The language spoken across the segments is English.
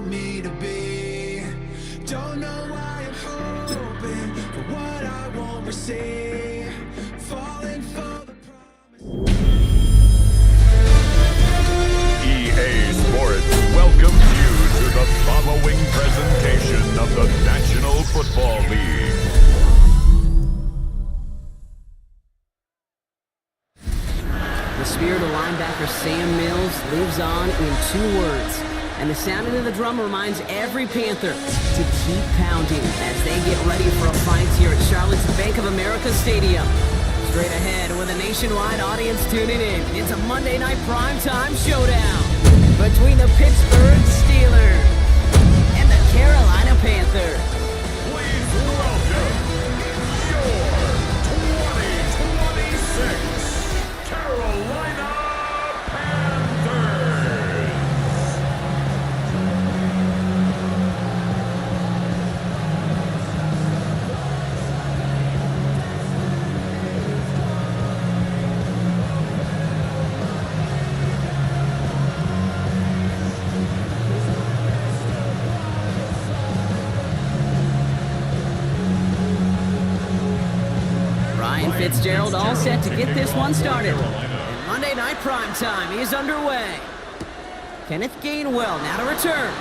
want me to be. Don't know why I'm hoping for what I won't receive. Falling for the promise. EA Sports welcomes you to the following presentation of the National Football League. The spirit of linebacker Sam Mills lives on in 2 words. And the sounding of the drum reminds every Panther to keep pounding as they get ready for a fight here at Charlotte's Bank of America Stadium. Straight ahead with a nationwide audience tuning in, it's a Monday night primetime showdown between the Pittsburgh Steelers and the Carolina Panthers. Please welcome your 2026 Carolina Panthers. Fitzgerald all set to get this one started. And Monday Night Primetime is underway. Kenneth Gainwell now to return.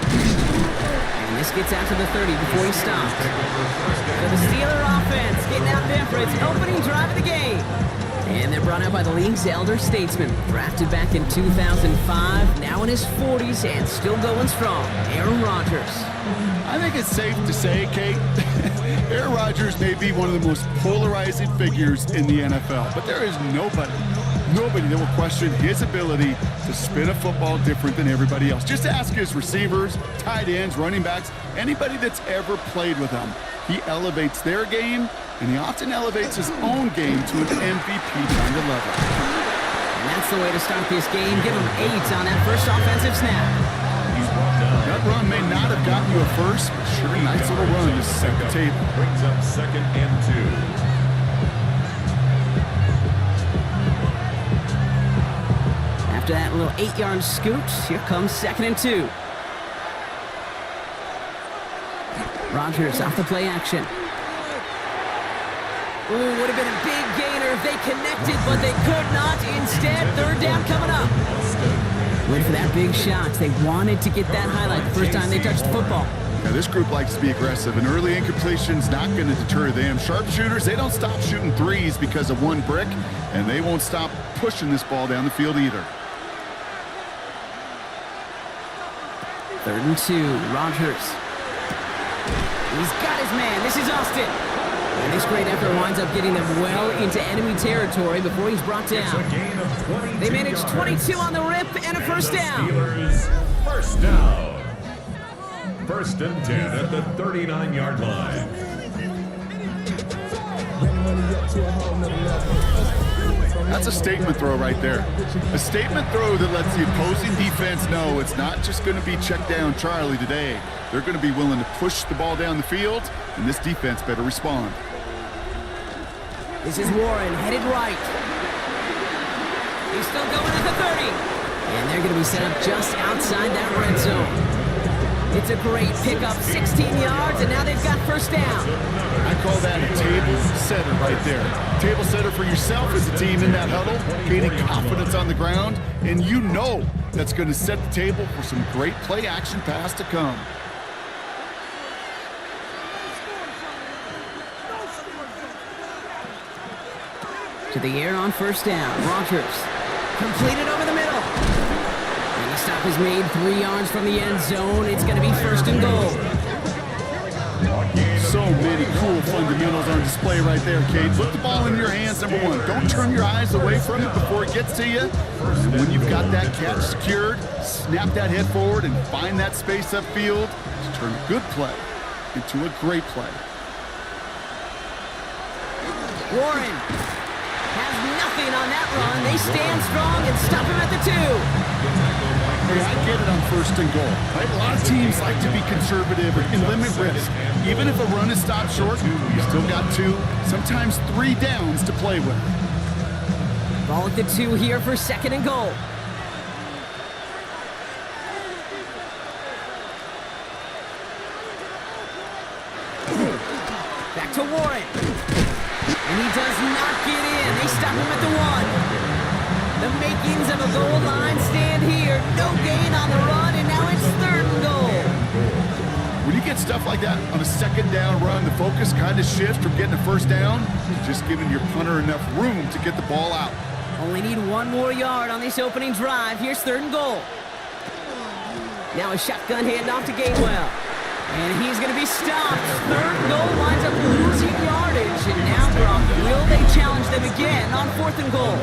And this gets out to the 30 before he stopped. So the Steeler offense getting out there for its opening drive of the game. And they're brought out by the league's elder statesman. Drafted back in 2005, now in his 40s and still going strong. Aaron Rodgers. I think it's safe to say, Kate, Aaron Rodgers may be one of the most polarizing figures in the NFL, but there is nobody that will question his ability to spin a football different than everybody else. Just ask his receivers, tight ends, running backs, anybody that's ever played with him. He elevates their game, and he often elevates his own game to an MVP kind of level. And that's the way to start this game. Give him 8 on that first offensive snap. That run may not have gotten you a first, but sure, a nice little run to set the table. Brings up 2nd and 2. After that little 8-yard scoot, here comes 2nd and 2. Rodgers off the play action. Ooh, would have been a big gainer if they connected, but they could not. Instead, 3rd down coming up. Went for that big shot. They wanted to get that highlight the first time they touched the football. Now, this group likes to be aggressive, and early incompletion's not going to deter them. Sharpshooters, they don't stop shooting threes because of one brick, and they won't stop pushing this ball down the field either. 3rd and 2, Rodgers. He's got his man. This is Austin. And this great effort winds up getting them well into enemy territory before he's brought down. They managed 22 on the rip and a first down. Steelers first down. 1st and 10 at the 39-yard line. That's a statement throw right there. A statement throw that lets the opposing defense know it's not just going to be check down Charlie today. They're going to be willing to push the ball down the field, and this defense better respond. This is Warren, headed right. He's still going at the 30. And they're going to be set up just outside that red zone. It's a great pickup, 16 yards, and now they've got first down. I call that a table setter right there. Table setter for yourself as a team in that huddle, gaining confidence on the ground, and you know that's going to set the table for some great play action pass to come. To the air on first down. Rodgers completed over the middle. And the stop is made 3 yards from the end zone. It's going to be 1st and goal. So many cool fundamentals on display right there, Kate. Put the ball in your hands, number 1. Don't turn your eyes away from it before it gets to you. And when you've got that catch secured, snap that head forward and find that space upfield to turn a good play into a great play. Warren has nothing on that run. They stand strong and stop him at the 2. Hey, I get it on 1st and goal. Right? A lot of teams like to be conservative and limit risk. Even if a run is stopped short, you still got 2, sometimes 3 downs to play with. Ball at the 2 here for 2nd and goal. back to Warren. And he does not get in. They stop him at the 1. The makings of a goal line stand here. No gain on the run, and now it's 3rd and goal. When you get stuff like that on a 2nd down run, the focus kind of shifts from getting a 1st down to just giving your punter enough room to get the ball out. Only need 1 more yard on this opening drive. Here's 3rd and goal. Now a shotgun handoff to Gainwell. And he's going to be stopped. 3rd and goal winds up losing yardage. And now, Brock, will they challenge them again on 4th and goal?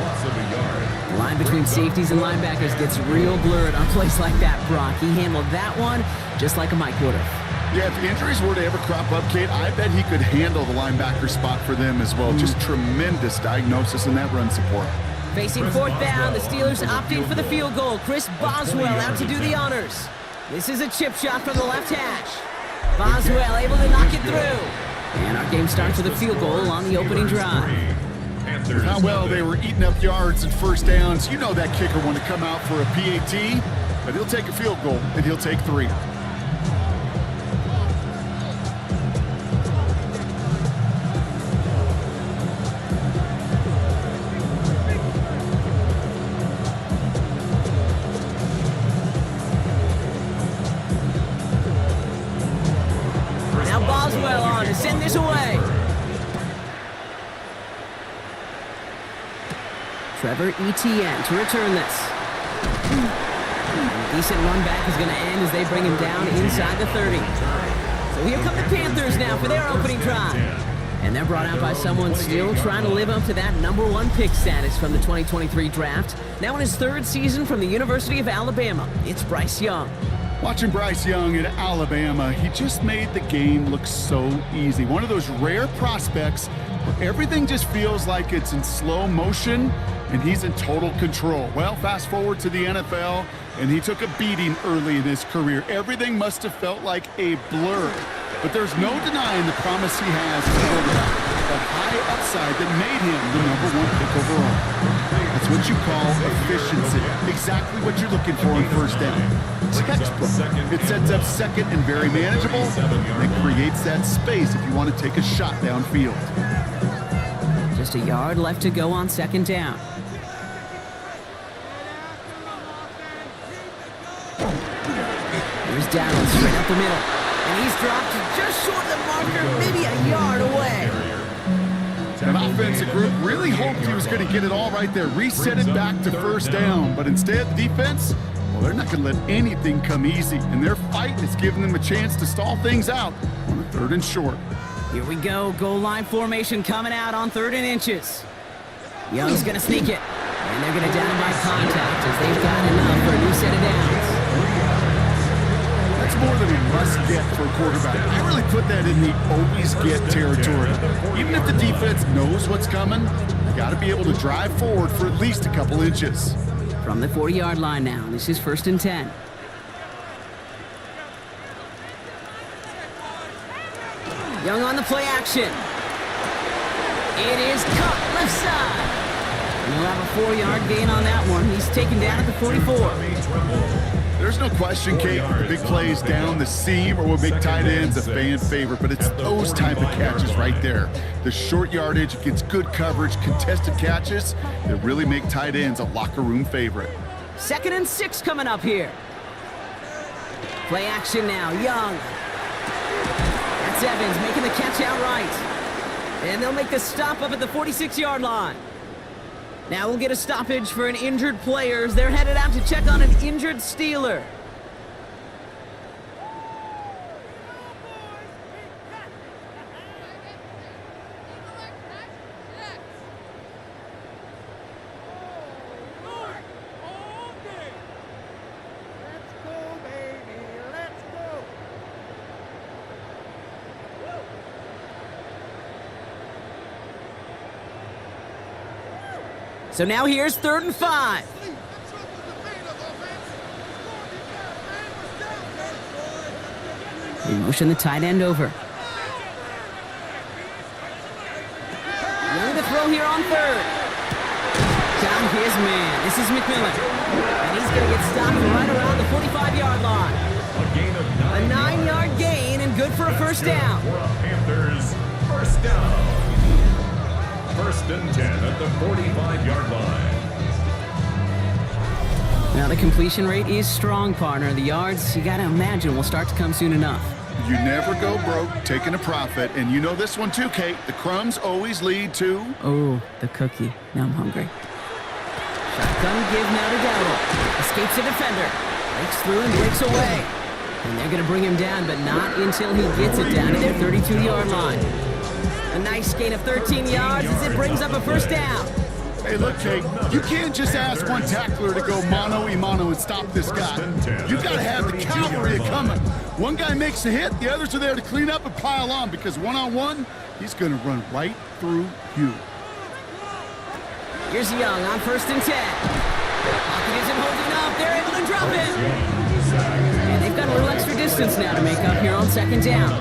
The line between safeties and linebackers gets real blurred on plays like that, Brock. He handled that one just like a Mike would have. Yeah, if injuries were to ever crop up, Kate, I bet he could handle the linebacker spot for them as well. Just tremendous diagnosis in that run support. Facing 4th down, the Steelers opting for the field goal. Chris Boswell out to do the honors. This is a chip shot from the left hash. Boswell able to knock it through. And our game starts with a field goal on the opening drive. With how well they were eating up yards and 1st downs, you know that kicker want to come out for a PAT, but he'll take a field goal, and he'll take 3. Boswell on to send this away. Trevor Etienne to return this. A decent run back is going to end as they bring him down inside the 30. So here come the Panthers now for their opening drive. And they're brought out by someone still trying to live up to that #1 pick status from the 2023 draft. Now in his 3rd season from the University of Alabama, it's Bryce Young. Watching Bryce Young at Alabama, he just made the game look so easy. One of those rare prospects where everything just feels like it's in slow motion and he's in total control. Well, fast forward to the NFL, and he took a beating early in his career. Everything must have felt like a blur. But there's no denying the promise he has as a quarterback. That high upside that made him the #1 pick overall. That's what you call efficiency. Exactly what you're looking for in 1st down. Textbook. It sets up 2nd and very manageable, and it creates that space if you want to take a shot downfield. Just a yard left to go on 2nd down. Here's Darrell straight up the middle. And he's dropped just short of the marker, maybe a yard away. An offensive group really hoped he was going to get it all right there, reset it back to 1st down. But instead, the defense, well, they're not going to let anything come easy. And their fight is giving them a chance to stall things out on a 3rd and short. Here we go. Goal line formation coming out on 3rd and inches. Young's going to sneak it. And they're going to down by contact as they've got enough for a new set of downs. That's more than a must-get for a quarterback. I really put that in the always-get territory. Even if the defense knows what's coming, you got to be able to drive forward for at least a couple inches. From the 40-yard line now, this is 1st and 10. Young on the play action. It is cut left side. And he'll have a 4-yard gain on that one. He's taken down at the 44. There's no question, Kate, the big plays down the seam or what make tight ends a fan favorite, but it's those type of catches right there. The short yardage against good coverage, contested catches that really make tight ends a locker room favorite. 2nd and 6 coming up here. Play action now, Young. That's Evans making the catch outright. And they'll make the stop up at the 46-yard line. Now we'll get a stoppage for an injured player as they're headed out to check on an injured Steeler. So now here's 3rd and 5. They motion the tight end over. Young to throw here on 3rd. Down his man. This is McMillan. And he's going to get stopped right around the 45-yard line. A 9-yard gain and good for a 1st down. Panthers, 1st First and 10 at the 45-yard line. Now the completion rate is strong, partner. The yards, you got to imagine, will start to come soon enough. You never go broke taking a profit, and you know this one too, Kate. The crumbs always lead to... Oh, the cookie. Now I'm hungry. Shotgun give now to Dowdle. Escapes the defender. Breaks through and breaks away. And they're going to bring him down, but not until he gets it down to their 32-yard line. A nice gain of 13 yards as it brings up a first down. Hey, look, Kate, you can't just ask one tackler to go mano-a-mano and stop this guy. You got to have the cavalry coming. One guy makes a hit, the others are there to clean up and pile on, because one-on-one, he's going to run right through you. Here's Young on first and 10. Pocket isn't holding up. They're able to drop it. And they've got a little extra distance now to make up here on second down.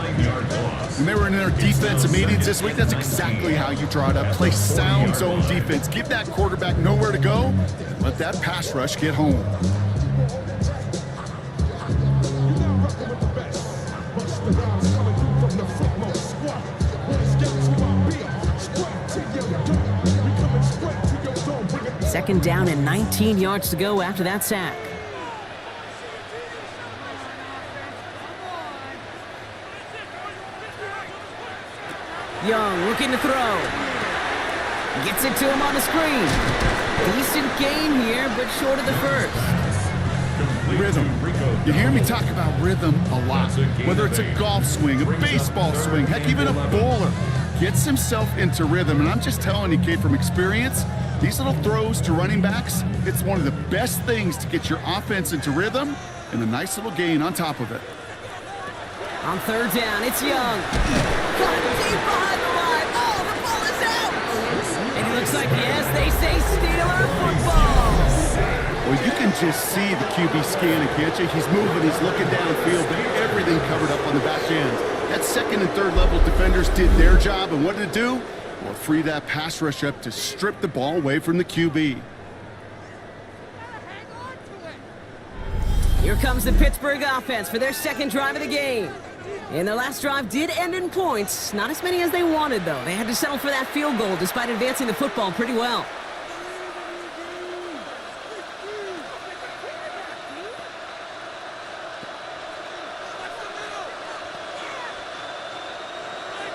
When they were in their defensive meetings this week, that's exactly how you draw it up. Play sound zone defense. Give that quarterback nowhere to go. And let that pass rush get home. Second down and 19 yards to go after that sack. Young looking to throw. Gets it to him on the screen. Decent gain here, but short of the first. Rhythm. You hear me talk about rhythm a lot. Whether it's a golf swing, a baseball swing, heck, even a bowler. Gets himself into rhythm. And I'm just telling you, kid, from experience, these little throws to running backs, it's one of the best things to get your offense into rhythm and a nice little gain on top of it. On third down, it's Young. Caught deep behind the line. Oh, the ball is out. And it looks like, yes, they say Steeler football. Well, you can just see the QB scanning, can't you? He's moving, he's looking downfield, but everything covered up on the back end. That second and third level defenders did their job, and what did it do? Well, free that pass rush up to strip the ball away from the QB. Here comes the Pittsburgh offense for their second drive of the game. And their last drive did end in points. Not as many as they wanted, though. They had to settle for that field goal despite advancing the football pretty well.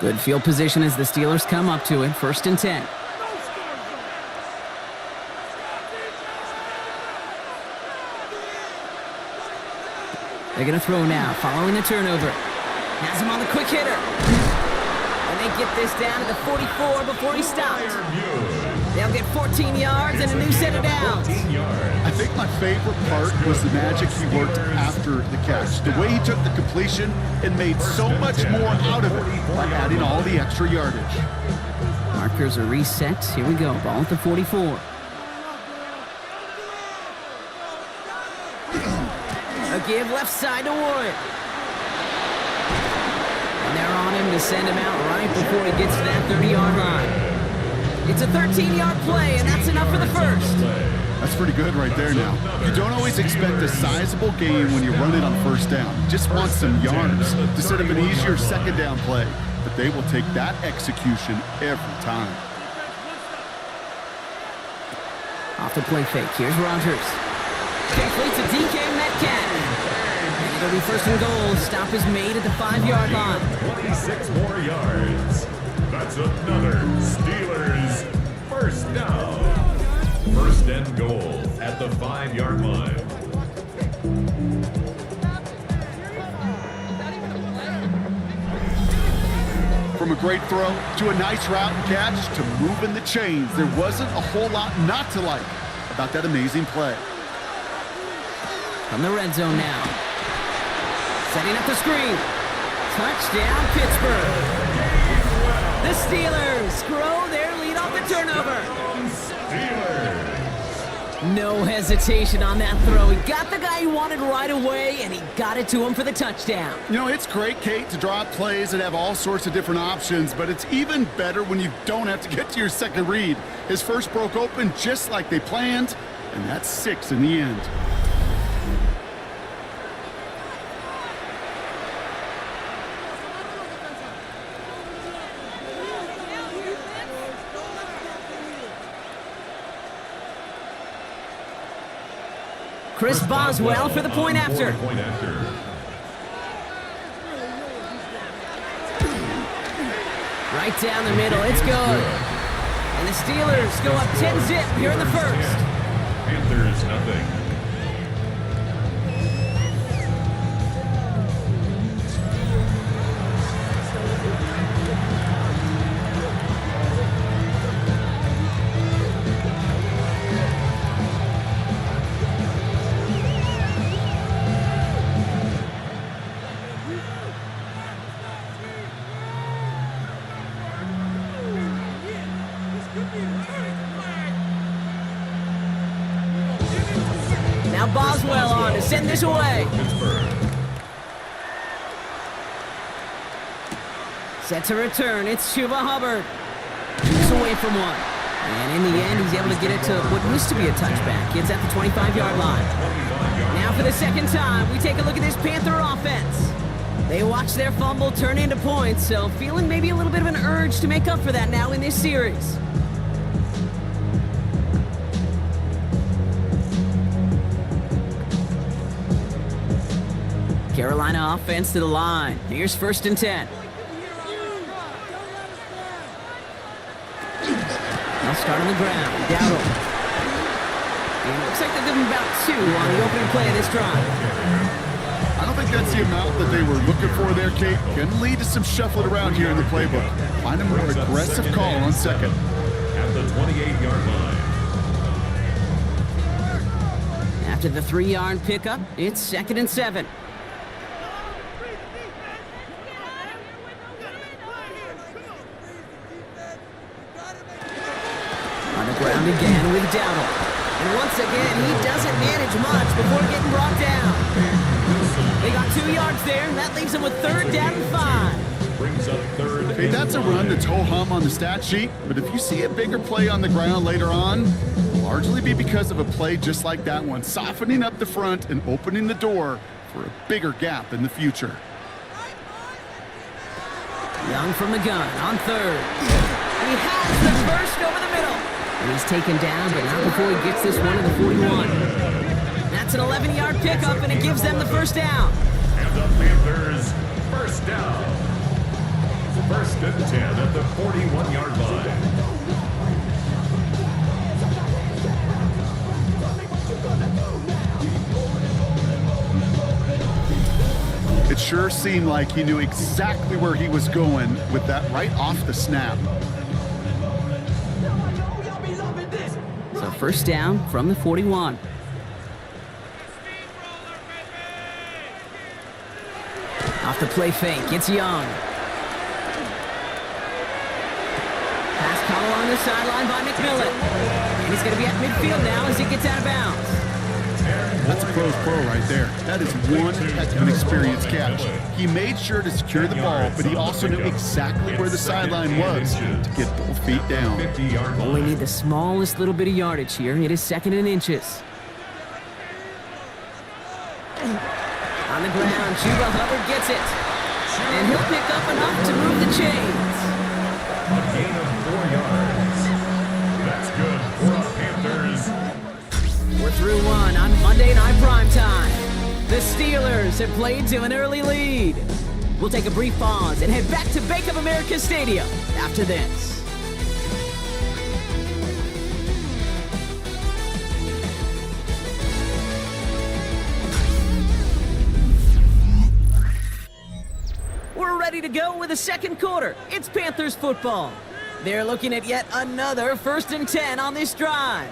Good field position as the Steelers come up to it. First and 10. They're going to throw now, following the turnover. Has him on the quick hitter. And they get this down to the 44 before he stops. They'll get 14 yards and a new set of downs. I think my favorite part was the magic he worked after the catch. The way he took the completion and made so much more out of it by adding all the extra yardage. Markers are reset. Here we go. Ball at the 44. A give left side to Wood. And they're on him to send him out right before he gets to that 30-yard line. It's a 13-yard play, and that's enough for the first. That's pretty good right there now. You don't always expect a sizable gain when you run it on first down. You just want some yards to set up an easier second down play. But they will take that execution every time. Off the play fake. Here's Rodgers. Carefully to DK Metcalf. And it'll be first and goal. Stop is made at the 5-yard line. 26 more yards. That's another Steelers first down. First and goal at the 5-yard line. From a great throw to a nice route and catch to moving the chains, there wasn't a whole lot not to like about that amazing play. From the red zone now. Setting up the screen. Touchdown, Pittsburgh. The Steelers grow their lead off the turnover. No hesitation on that throw. He got the guy he wanted right away, and he got it to him for the touchdown. You know, it's great, Kate, to draw up plays that have all sorts of different options, but it's even better when you don't have to get to your second read. His first broke open just like they planned, and that's 6 in the end. Chris Boswell for the point after. Right down the middle, it's good. And the Steelers go up 10-zip here in the first. Panthers nothing. Now Boswell on to send this away. Pittsburgh. Set to return, it's Chuba Hubbard. He's away from one. And in the end, he's able to get it to what used to be a touchback. It's at the 25-yard line. Now for the second time, we take a look at this Panther offense. They watch their fumble turn into points, so feeling maybe a little bit of an urge to make up for that now in this series. Carolina offense to the line. Here's 1st and 10. They'll start on the ground. Dowdle. And it looks like they'll give him about 2 on the opening play of this drive. I don't think that's the amount that they were looking for there, Kate. Can lead to some shuffling around here in the playbook. Find a more aggressive call on second. At the 28-yard line. After the 3-yard pickup, it's 2nd and 7. On the ground again with Dowdle. And once again, he doesn't manage much before getting brought down. They got 2 yards there, and that leaves them with 3rd down and 5. Brings up 3rd. Hey, that's a run that's ho-hum on the stat sheet, but if you see a bigger play on the ground later on, it'll largely be because of a play just like that one, softening up the front and opening the door for a bigger gap in the future. Young from the gun on 3rd. He has the first over the middle. And he's taken down, but not before he gets this one to the 41. That's an 11-yard pickup, and it gives them the 1st down. And the Panthers, 1st down. 1st and 10 at the 41-yard line. It sure seemed like he knew exactly where he was going with that right off the snap. So 1st down from the 41. Off the play fake, it's Young. Pass call along the sideline by McMillan. And he's going to be at midfield now as he gets out of bounds. That's a pro's pro right there. That is one heck of an experienced catch. He made sure to secure the ball, but he also knew exactly where the sideline was to get both feet down. Only need the smallest little bit of yardage here. It is 2nd and inches. On the ground, Chuba Hubbard gets it. And he'll pick up enough to move the chains. A gain of 4 yards. That's good for the Panthers. We're through one on Monday Night Primetime. The Steelers have played to an early lead. We'll take a brief pause and head back to Bank of America Stadium after this. We're ready to go with the 2nd quarter. It's Panthers football. They're looking at yet another 1st and 10 on this drive.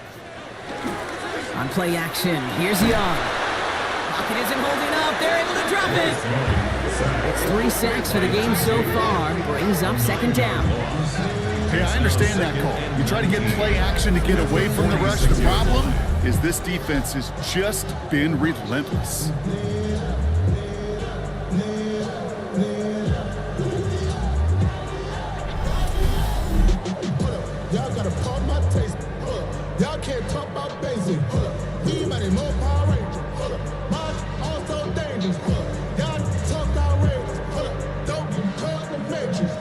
On play action, here's Young. Pocket isn't holding up. They're able to drop it. It's 3 sacks for the game so far. Brings up 2nd down. Hey, I understand that call. You try to get play action to get away from the rush. The problem is this defense has just been relentless. Y'all gotta pump my taste. Y'all can't talk about basic. We mighty more Power Ranger. Mine also dangerous. Y'all talk outrageous. Don't cut the matrix.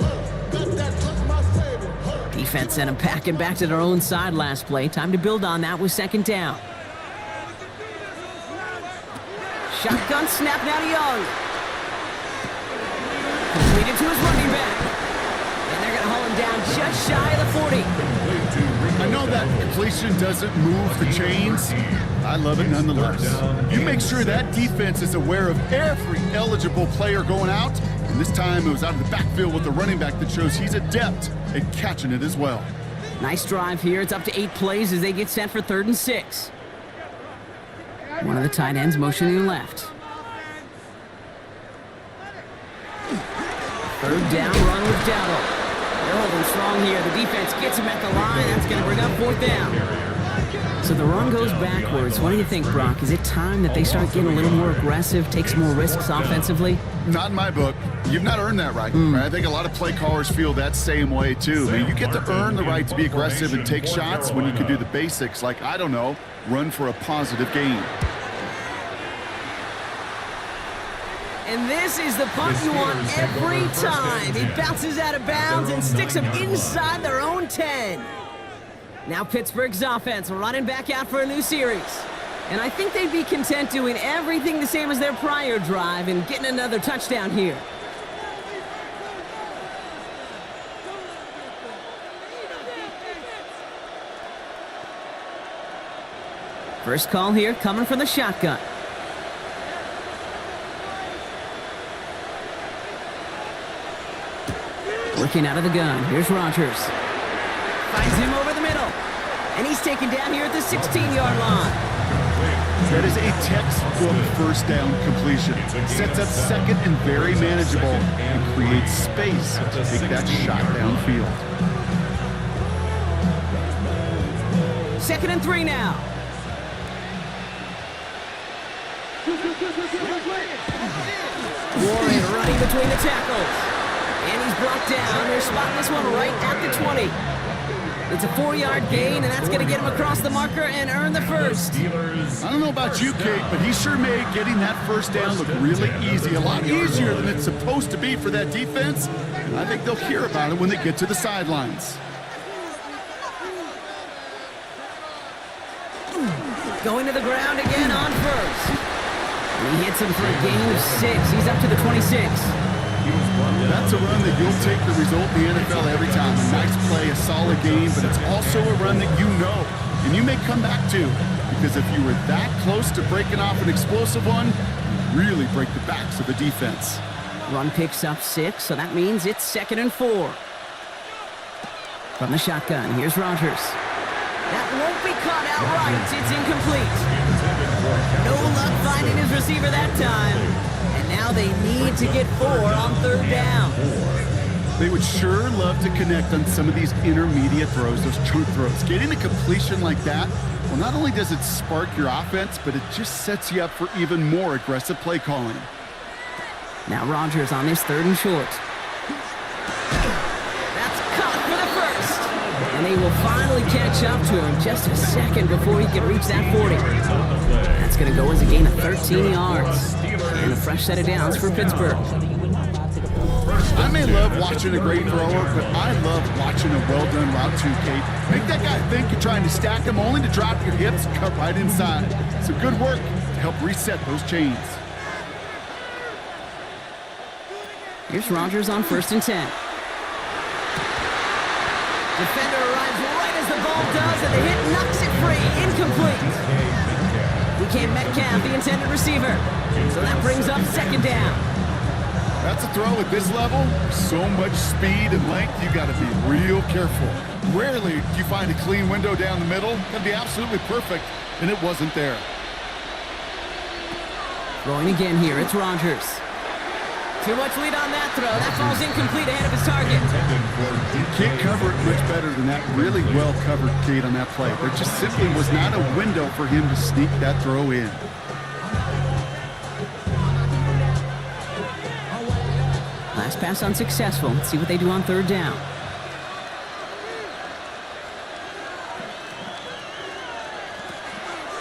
Got that touch my savior. Defense sent him packing back to their own side last play. Time to build on that with 2nd down. Shotgun snap now to Young. Completed to his running back. And they're going to haul him down just shy of the 40. I know that completion doesn't move the chains. I love it nonetheless. You make sure that defense is aware of every eligible player going out. And this time it was out of the backfield with the running back that shows he's adept at catching it as well. Nice drive here. It's up to 8 plays as they get set for 3rd and 6. One of the tight ends motioning left. 3rd down run with Dowdle. They're holding strong here. The defense gets him at the line. That's going to bring up 4th down. So the run goes backwards. What do you think, Brock? Is it time that they start getting a little more aggressive, take some more risks offensively? Not in my book. You've not earned that right. I think a lot of play callers feel that same way, too. I mean, you get to earn the right to be aggressive and take shots when you can do the basics, like, I don't know, run for a positive gain. And this is the punt you want every time. He bounces out of bounds and sticks them inside their own 10. Now Pittsburgh's offense running back out for a new series. And I think they'd be content doing everything the same as their prior drive and getting another touchdown here. First call here coming from the shotgun. Working out of the gun. Here's Rodgers. Finds him over the middle. And he's taken down here at the 16-yard line. That is a textbook first down completion. Sets up second and very manageable and creates space to take that shot downfield. 2nd and 3 now. Warren running between the tackles. And he's brought down. They're spotting this one right at the 20. It's a 4-yard gain, and that's going to get him across the marker and earn the first. I don't know about you, Kate, but he sure made getting that first down look really easy. A lot easier than it's supposed to be for that defense. And I think they'll hear about it when they get to the sidelines. Going to the ground again on first. And he hits him for a gain of 6. He's up to the 26. That's a run that you'll take the result in the NFL every time. A nice play, a solid game, but it's also a run that you know and you may come back to, because if you were that close to breaking off an explosive one, you really break the backs of the defense. Run picks up 6, so that means it's 2nd and 4. From the shotgun, here's Rodgers. That won't be caught outright. It's incomplete. No luck finding his receiver that time. And now they need to get 4 on 3rd down. They would sure love to connect on some of these intermediate throws, those chunk throws. Getting a completion like that, well, not only does it spark your offense, but it just sets you up for even more aggressive play calling. Now Rodgers on this 3rd and short. That's caught for the first. And they will finally catch up to him just a second before he can reach that 40. That's going to go as a gain of 13 yards. And a fresh set of downs for Pittsburgh. I may love watching a great thrower, but I love watching a well-done route too, Kate. Make that guy think you're trying to stack him only to drop your hips and cut right inside. Some good work to help reset those chains. Here's Rodgers on 1st and 10. Defender arrives right as the ball does, and the hit knocks it free. Incomplete. DK Metcalf, the intended receiver. So that brings up 2nd down. That's a throw at this level. So much speed and length, you got to be real careful. Rarely do you find a clean window down the middle. That'd be absolutely perfect, and it wasn't there. Throwing again here, it's Rodgers. Too much lead on that throw. That ball's incomplete ahead of his target. You can't cover it much better than that. Really well covered, Kate, on that play. There just simply was not a window for him to sneak that throw in. Last pass unsuccessful. Let's see what they do on 3rd down.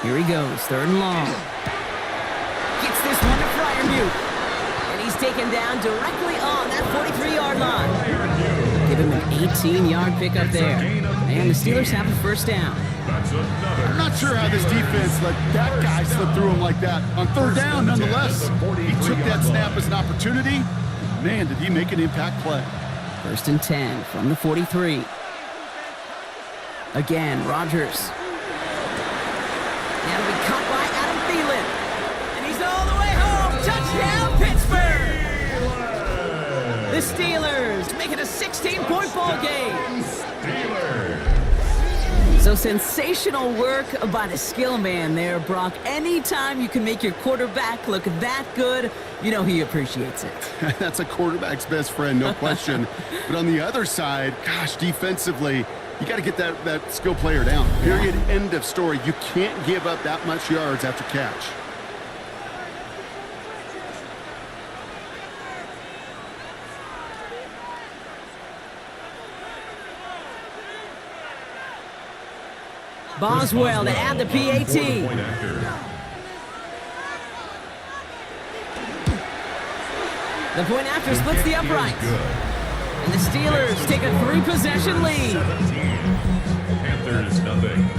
Here he goes, 3rd and long. Gets this one to Freiermuth. And he's taken down directly on that 43-yard line. Give him an 18-yard pickup there. And the Steelers have a 1st down. That's another. I'm not sure how this defense let that guy slip through him like that. On third down, nonetheless, he took that snap as an opportunity. Man, did he make an impact play. 1st and 10 from the 43. Again, Rodgers. That'll be caught by Adam Thielen. And he's all the way home. Touchdown, Pittsburgh! The Steelers make it a 16-point ball game. So sensational work by the skill man there, Brock. Anytime you can make your quarterback look that good, you know he appreciates it. That's a quarterback's best friend, no question. But on the other side, gosh, defensively, you got to get that skill player down. Period. End of story. You can't give up that much yards after catch. Boswell to add the PAT. The point after splits the uprights. And the Steelers take a 3-possession lead. 17. Panthers nothing.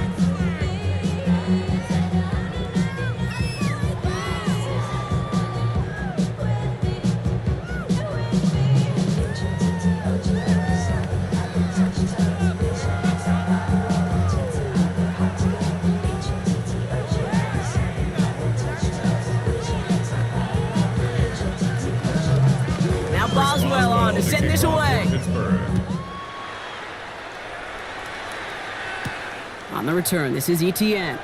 Boswell on to send this away. Pittsburgh. On the return, this is ETN.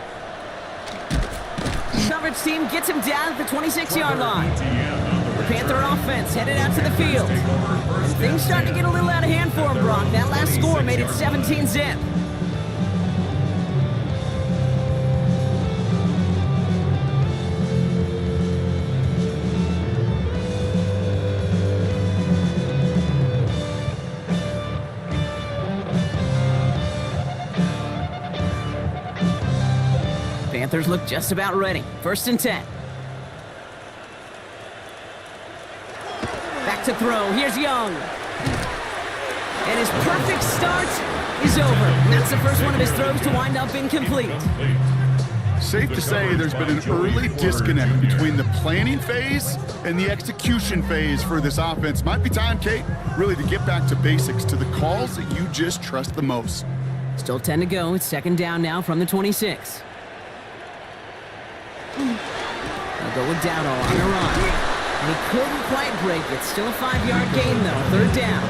Coverage team gets him down at the 26-yard line. The Panther offense headed out to the field. And things starting to get a little out of hand for him, Brock. That last score made it 17-zip. Panthers look just about ready. 1st and 10. Back to throw. Here's Young. And his perfect start is over. And that's the first one of his throws to wind up incomplete. Safe to say there's been an early disconnect between the planning phase and the execution phase for this offense. Might be time, Kate, really to get back to basics, to the calls that you just trust the most. Still 10 to go. It's 2nd down now from the 26. They'll go with Dowdle on the run. And he couldn't quite break it. Still a 5-yard gain, though. 3rd down.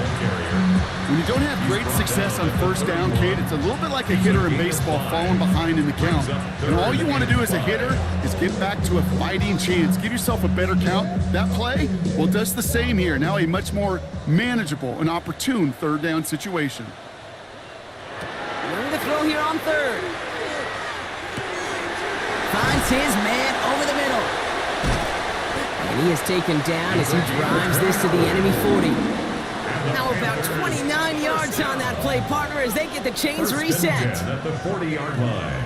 When you don't have great success on 1st down, Kate, it's a little bit like a hitter in baseball falling behind in the count. And all you want to do as a hitter is get back to a fighting chance. Give yourself a better count. That play, well, does the same here. Now a much more manageable and opportune 3rd down situation. Room to throw here on 3rd. Finds his man over the middle. And he is taken down as he drives this to the enemy 40. Now about 29 yards on that play, partner, as they get the chains reset. At the 40-yard line.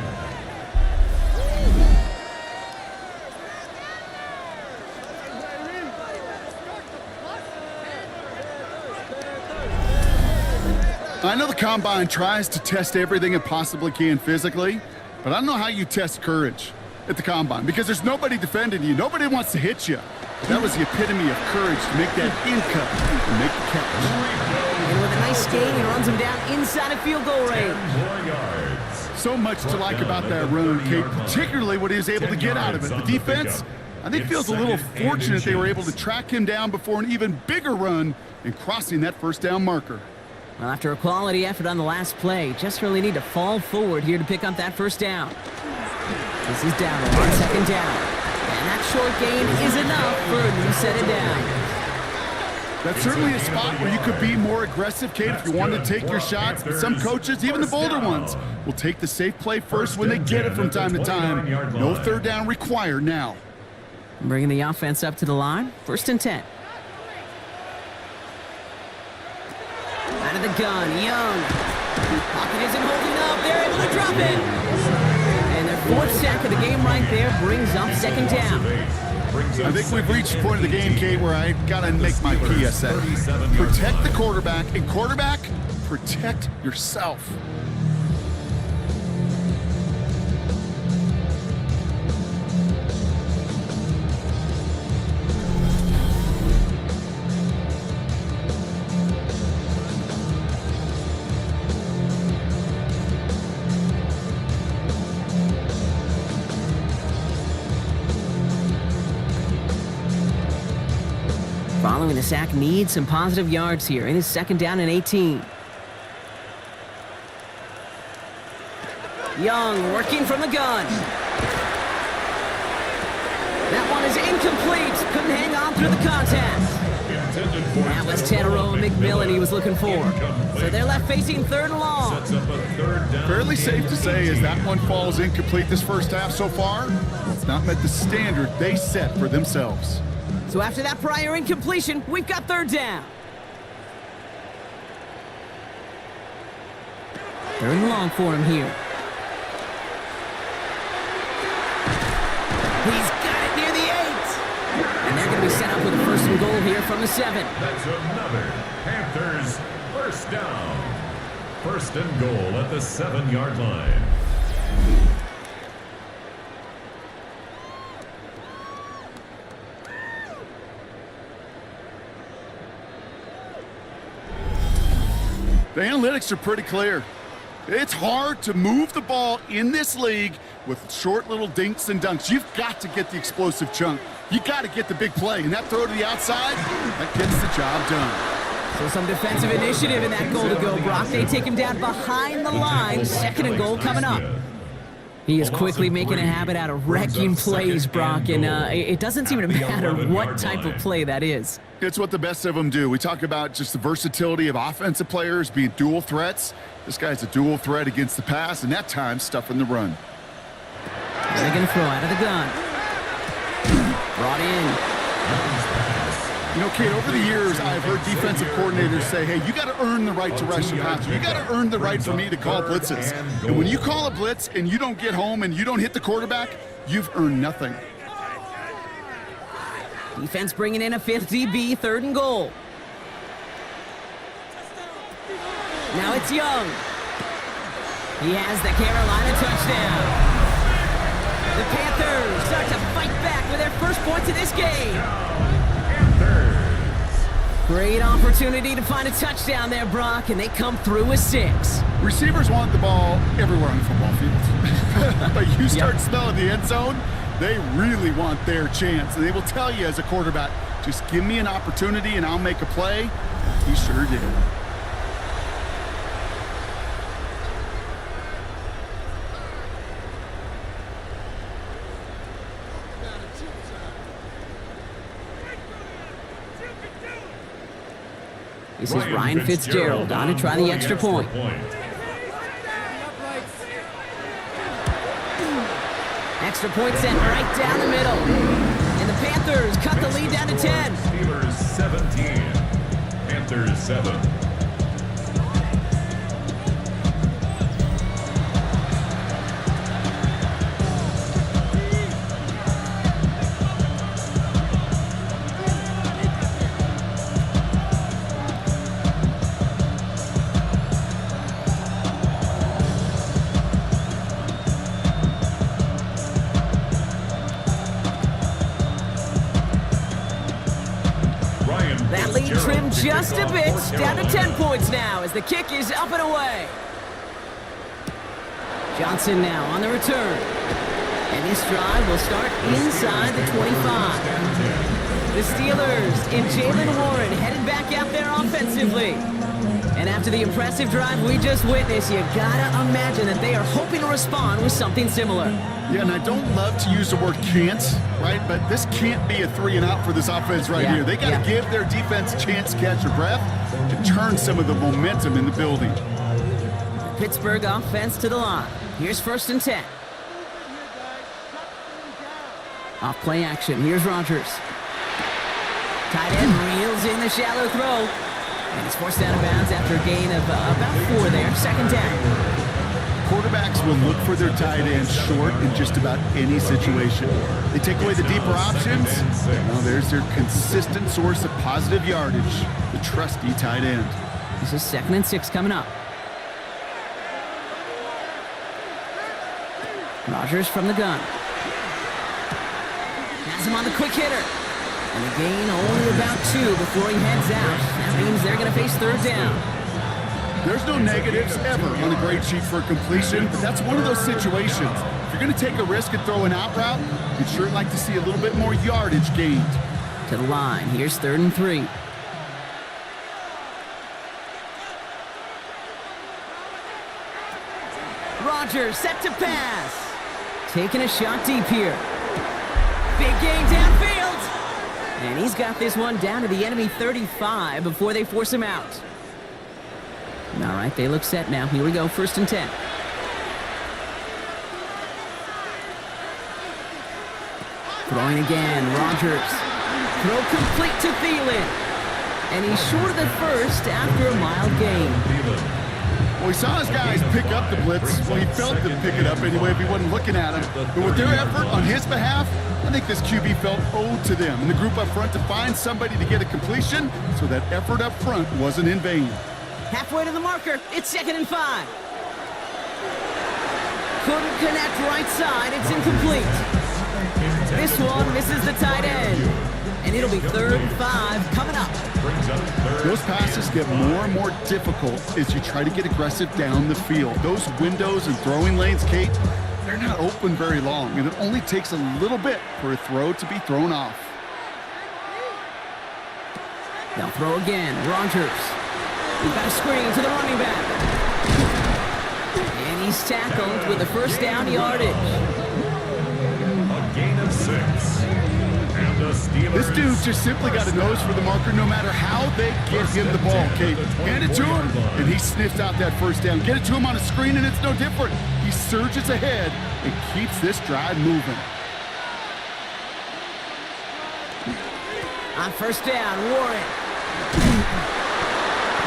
I know the Combine tries to test everything it possibly can physically, but I don't know how you test courage at the Combine, because there's nobody defending you. Nobody wants to hit you. That was the epitome of courage to make that in cut and make the catch. And with a nice skate, he runs him down inside of field goal range. 4 yards. So much to like about that run, Kate, particularly what he was able to get out of it. The defense, I think, feels a little fortunate they were able to track him down before an even bigger run and crossing that 1st down marker. Well, after a quality effort on the last play, just really need to fall forward here to pick up that 1st down. This is down on 2nd down. And that short gain is enough for a new set of downs. That's certainly a spot where you could be more aggressive, Kate, if you wanted to take your shots. But some coaches, even the bolder ones, will take the safe play first when they get it from time to time. No 3rd down required now. Bringing the offense up to the line. 1st and 10. Out of the gun, Young. Pocket isn't holding up. They're able to drop it. And their 4th sack of the game right there brings up 2nd down. I think we've reached the point of the game, Kate, where I got to make my PSA. Protect the quarterback, and quarterback, protect yourself. And the sack needs some positive yards here. It is 2nd down and 18. Young working from the gun. That one is incomplete. Couldn't hang on through the contact. That was Tannero McMillan he was looking for. So they're left facing 3rd and long. Fairly safe to say as that one falls incomplete this first half so far. It's not met the standard they set for themselves. So after that prior incompletion, we've got 3rd down. 3rd and long for him here. He's got it near the 8. And they're going to be set up with a 1st and goal here from the 7. That's another Panthers first down. 1st and goal at the 7-yard line. The analytics are pretty clear. It's hard to move the ball in this league with short little dinks and dunks. You've got to get the explosive chunk. You got to get the big play. And that throw to the outside, that gets the job done. So some defensive initiative in that goal to go, Brock. They take him down behind the line. 2nd and goal coming up. He is quickly making a habit out of wrecking plays, Brock, and it doesn't seem to matter what type of play that is. It's what the best of them do. We talk about just the versatility of offensive players being dual threats. This guy's a dual threat against the pass, and that time stuffing the run. They're going to throw out of the gun. Brought in. You know, Kate, over the years, I've heard defensive coordinators say, hey, you got to earn the right to rush the passer. You got to earn the right for me to call blitzes. And when you call a blitz and you don't get home and you don't hit the quarterback, you've earned nothing. Defense bringing in a 5th DB, 3rd and goal. Now it's Young. He has the Carolina touchdown. The Panthers start to fight back with their first points of this game. Great opportunity to find a touchdown there, Brock, and they come through with 6. Receivers want the ball everywhere on the football field. But you start smelling the end zone, they really want their chance. And they will tell you as a quarterback, just give me an opportunity and I'll make a play. He sure did. This is Ryan Fitzgerald on to try the extra point. Extra point sent right down the middle. And the Panthers cut the lead down to 10. Steelers 17, Panthers 7. That lead trimmed just a bit, down to 10 points now as the kick is up and away. Johnson now on the return. And this drive will start inside the 25. The Steelers and Jalen Warren headed back out there offensively. And after the impressive drive we just witnessed, you gotta imagine that they are hoping to respond with something similar. Yeah, and I don't love to use the word can't, right? But this can't be a 3 and out for this offense right here. They got to give their defense a chance to catch their breath and turn some of the momentum in the building. The Pittsburgh offense to the line. Here's 1st and 10. Off play action. Here's Rodgers. Tight end reels in the shallow throw. And he's forced out of bounds after a gain of about 4 there. 2nd down. Quarterbacks will look for their tight end short in just about any situation. They take away the deeper options. Well, there's their consistent source of positive yardage, the trusty tight end. This is 2nd and 6 coming up. Rodgers from the gun. Has him on the quick hitter. And the gain only about 2 before he heads out. That means they're going to face 3rd down. There's no negatives ever on a grade sheet for a completion, but that's one of those situations. If you're going to take a risk and throw an out route, you'd sure like to see a little bit more yardage gained. To the line. Here's 3rd and 3. Rodgers set to pass. Taking a shot deep here. Big gain downfield. And he's got this one down to the enemy 35 before they force him out. All right, they look set now. Here we go, 1st and 10. Throwing again, Rodgers. Throw complete to Thielen. And he's short of the first after a mild gain. Well, he saw his guys pick up the blitz. Well, he felt them pick it up anyway if he wasn't looking at him. But with their effort on his behalf, I think this QB felt owed to them and the group up front to find somebody to get a completion, so that effort up front wasn't in vain. Halfway to the marker, it's 2nd and 5. Couldn't connect right side, it's incomplete. This one misses the tight end. And it'll be 3rd and 5 coming up. Those passes get more and more difficult as you try to get aggressive down the field. Those windows and throwing lanes, Kate, they're not open very long, and it only takes a little bit for a throw to be thrown off. They'll throw again. Rodgers. We've got a screen to the running back. And he's tackled with the 1st down yardage. A gain of 6. And the Steelers. This dude just simply got a nose for the marker no matter how they get him the ball, Kate. Hand it to him, and he sniffs out that 1st down. Get it to him on a screen, and it's no different. He surges ahead and keeps this drive moving. On 1st down, Warren.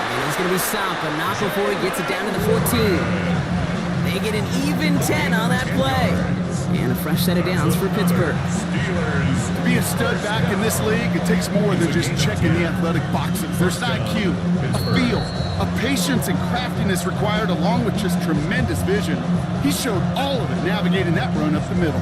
And he's going to be stopped, but not before he gets it down to the 14. They get an even 10 on that play. And a fresh set of downs for Pittsburgh. To be a stud back in this league, it takes more than just checking the athletic boxes. There's an IQ, a feel, a patience and craftiness required, along with just tremendous vision. He showed all of it navigating that run up the middle.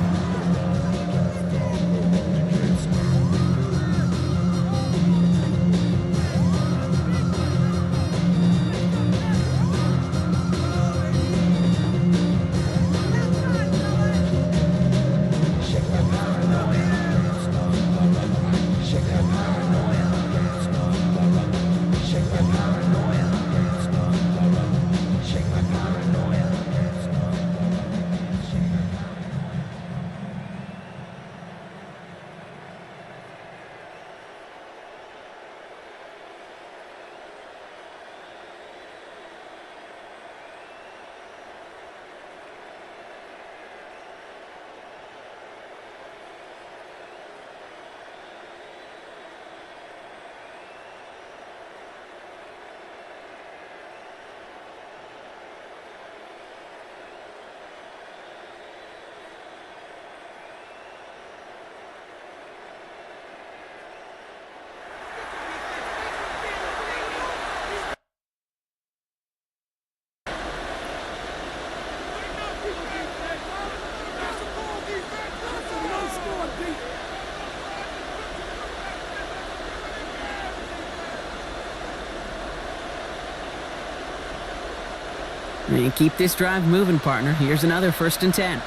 And keep this drive moving, partner. Here's another 1st and 10.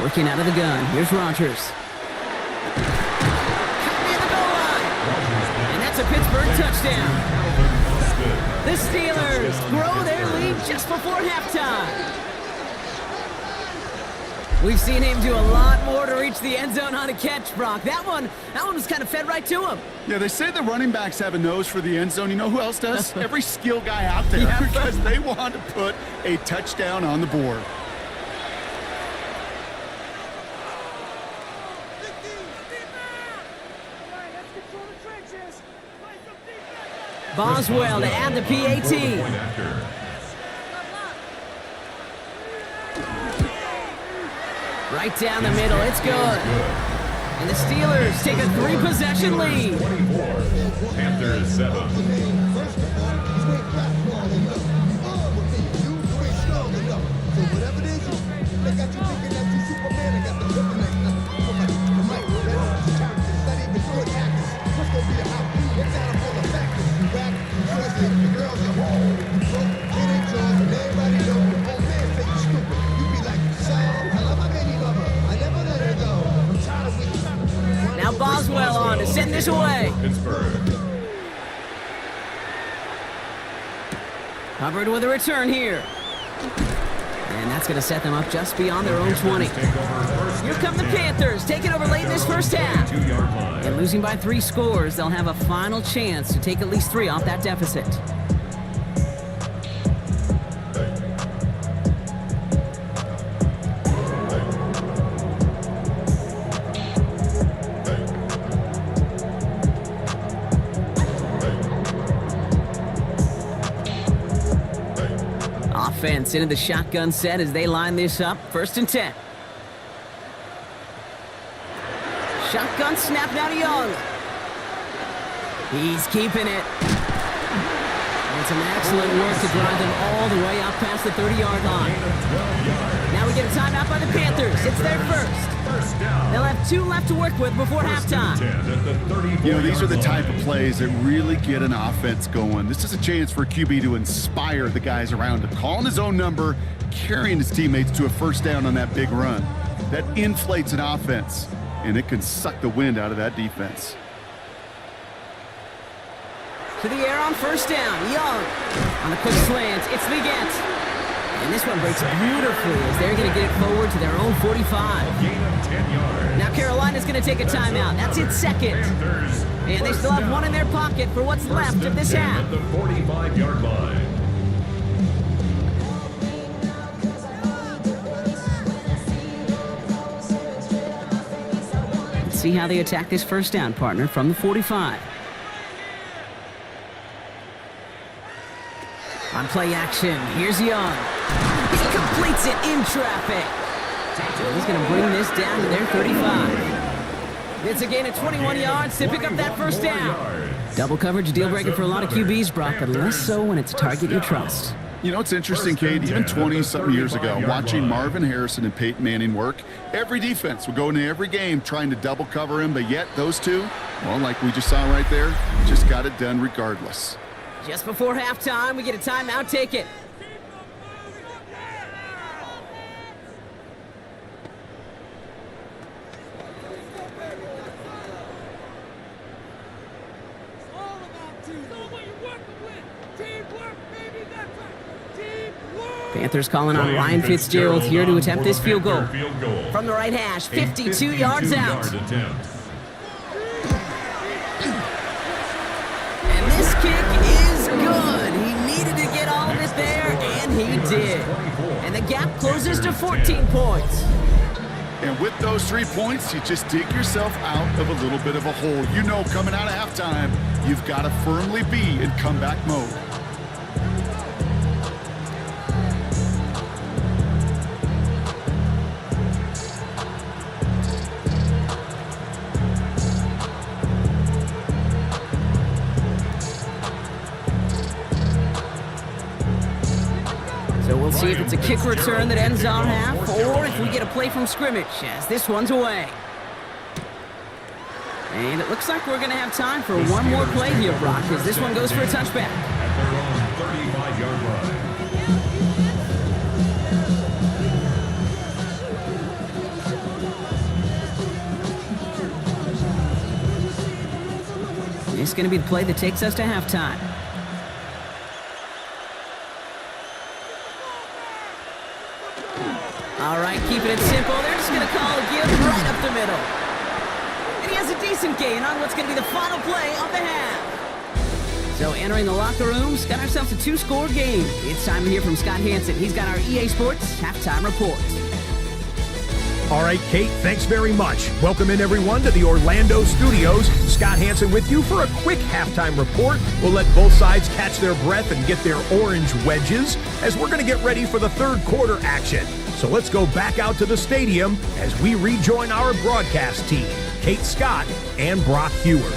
Working out of the gun. Here's Rodgers. Cut near the goal line. And that's a Pittsburgh touchdown. The Steelers grow their lead just before halftime. We've seen him do a lot more to reach the end zone on a catch, Brock. That one was kind of fed right to him. Yeah, they say the running backs have a nose for the end zone. You know who else does? Every skill guy out there, Yeah. because they want to put a touchdown on the board. Boswell to add the PAT. Right down the middle, it's good. And the Steelers take a 3-possession lead. Panthers 7. Now Boswell on to send this away. Pittsburgh. Covered with a return here. And that's going to set them up just beyond their own 20. Here come the Panthers, taking over late in this first half. And losing by 3 scores, they'll have a final chance to take at least 3 off that deficit. Offense into the shotgun set as they line this up. 1st and 10. Shotgun snap now to Young. He's keeping it. And some excellent work to drive them all the way out past the 30-yard line. Now we get a timeout by the Panthers. It's their first. They'll have 2 left to work with before halftime. You know, these are the type of plays that really get an offense going. This is a chance for a QB to inspire the guys around him, calling his own number, carrying his teammates to a first down on that big run. That inflates an offense, and it can suck the wind out of that defense. To the air on 1st down. Young on the quick slant. It's Leggett. And this one breaks beautifully as they're going to get it forward to their own 45. Now Carolina's going to take a timeout. That's its 2nd. And they still have 1 in their pocket for what's left of this half. At the 45-yard line. Let's see how they attack this 1st down, partner, from the 45. On play action, here's Young. He completes it in traffic. So he's going to bring this down to their 35. It's a gain of 21 yards to pick up that 1st down. Double coverage deal breaker for a lot of QBs, Brock, but less so when it's a target you trust. You know, it's interesting, Kate, even 20-something years ago, watching Marvin Harrison and Peyton Manning work, every defense would go into every game trying to double cover him, but yet those two, well, like we just saw right there, just got it done regardless. Just before halftime, we get a timeout. Take it. Panthers calling on Ryan Fitzgerald here to attempt this field goal. From the right hash, 52 yards out. And this kick is good. He needed to get all of it there, and he did. And the gap closes to 14 points. And with those 3 points, you just dig yourself out of a little bit of a hole. You know, coming out of halftime, you've got to firmly be in comeback mode. We'll see if it's a kick return that ends our half, or if we get a play from scrimmage, as this one's away. And it looks like we're going to have time for one more play here, Brock, as this one goes for a touchback. At their own 35-yard line. It's going to be the play that takes us to halftime. All right, keeping it simple. They're just going to call a give right up the middle. And he has a decent gain on what's going to be the final play of the half. So entering the locker rooms, got ourselves a 2-score game. It's time to hear from Scott Hansen. He's got our EA Sports halftime report. All right, Kate, thanks very much. Welcome in, everyone, to the Orlando studios. Scott Hansen with you for a quick halftime report. We'll let both sides catch their breath and get their orange wedges as we're going to get ready for the 3rd quarter action. So let's go back out to the stadium as we rejoin our broadcast team, Kate Scott and Brock Hewer.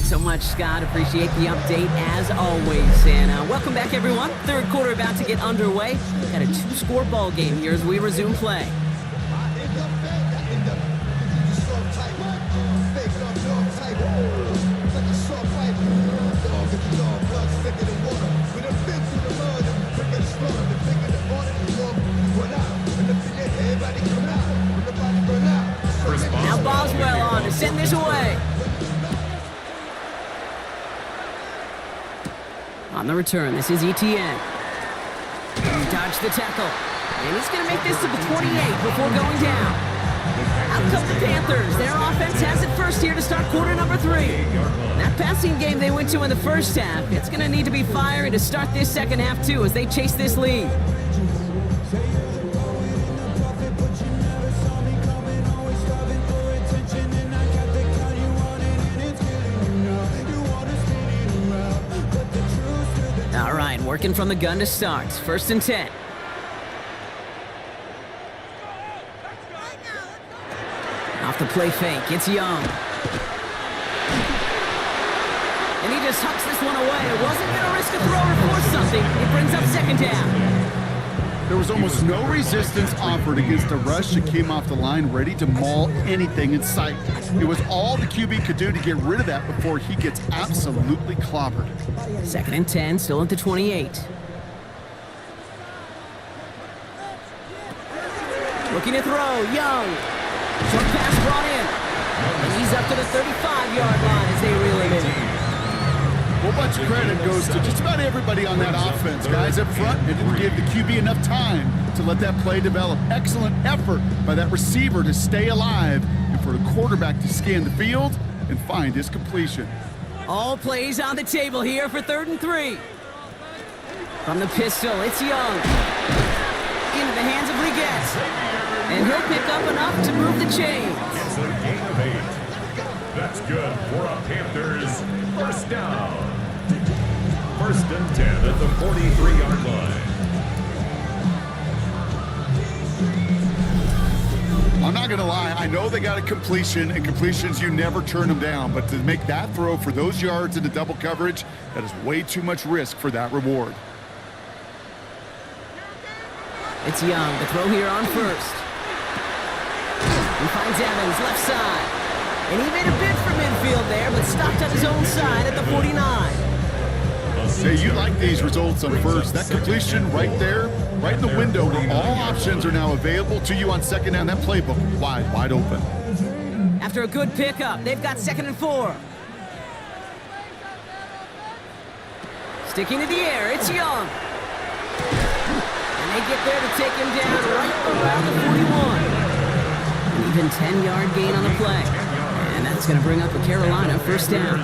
So much, Scott. Appreciate the update as always. And welcome back, everyone. 3rd quarter about to get underway. Got a 2-score ball game here as we resume play. On the return, this is ETN. He dodged the tackle. And he's going to make this to the 28 before going down. Out come the Panthers. Their offense has it first here to start quarter number 3. That passing game they went to in the first half, it's going to need to be fiery to start this second half too as they chase this lead. All right, working from the gun to start. 1st and 10. Off the play fake, it's Young. And he just hucks this one away. Wasn't going to risk a throw or force something. It brings up 2nd down. There was almost no resistance offered against a rush that came off the line ready to maul anything in sight. It was all the QB could do to get rid of that before he gets absolutely clobbered. 2nd and 10, still at the 28. Looking to throw, Young. Short pass brought in. And he's up to the 35-yard line as they reel him in. Well, much credit goes to just about everybody on that offense. Guys up front, they didn't give the QB enough time to let that play develop. Excellent effort by that receiver to stay alive and for the quarterback to scan the field and find his completion. All plays on the table here for 3rd and 3. From the pistol, it's Young. Into the hands of Leggett. And he'll pick up enough to move the chains. It's a gain of 8. That's good for a Panthers 1st down. 1st and 10 at the 43-yard line. I'm not going to lie, I know they got a completion, and completions, you never turn them down. But to make that throw for those yards into double coverage, that is way too much risk for that reward. It's Young, the throw here on 1st. He finds Evans, left side. And he made a bid for midfield there, but stopped on his own side at the 49. Hey, you like these results on 1st. That completion right there, right in the window where all options are now available to you on 2nd down. That playbook wide open. After a good pickup, they've got 2nd and 4. Sticking to the air, it's Young. And they get there to take him down right around the 41. An even 10-yard gain on the play. And that's going to bring up a Carolina 1st down.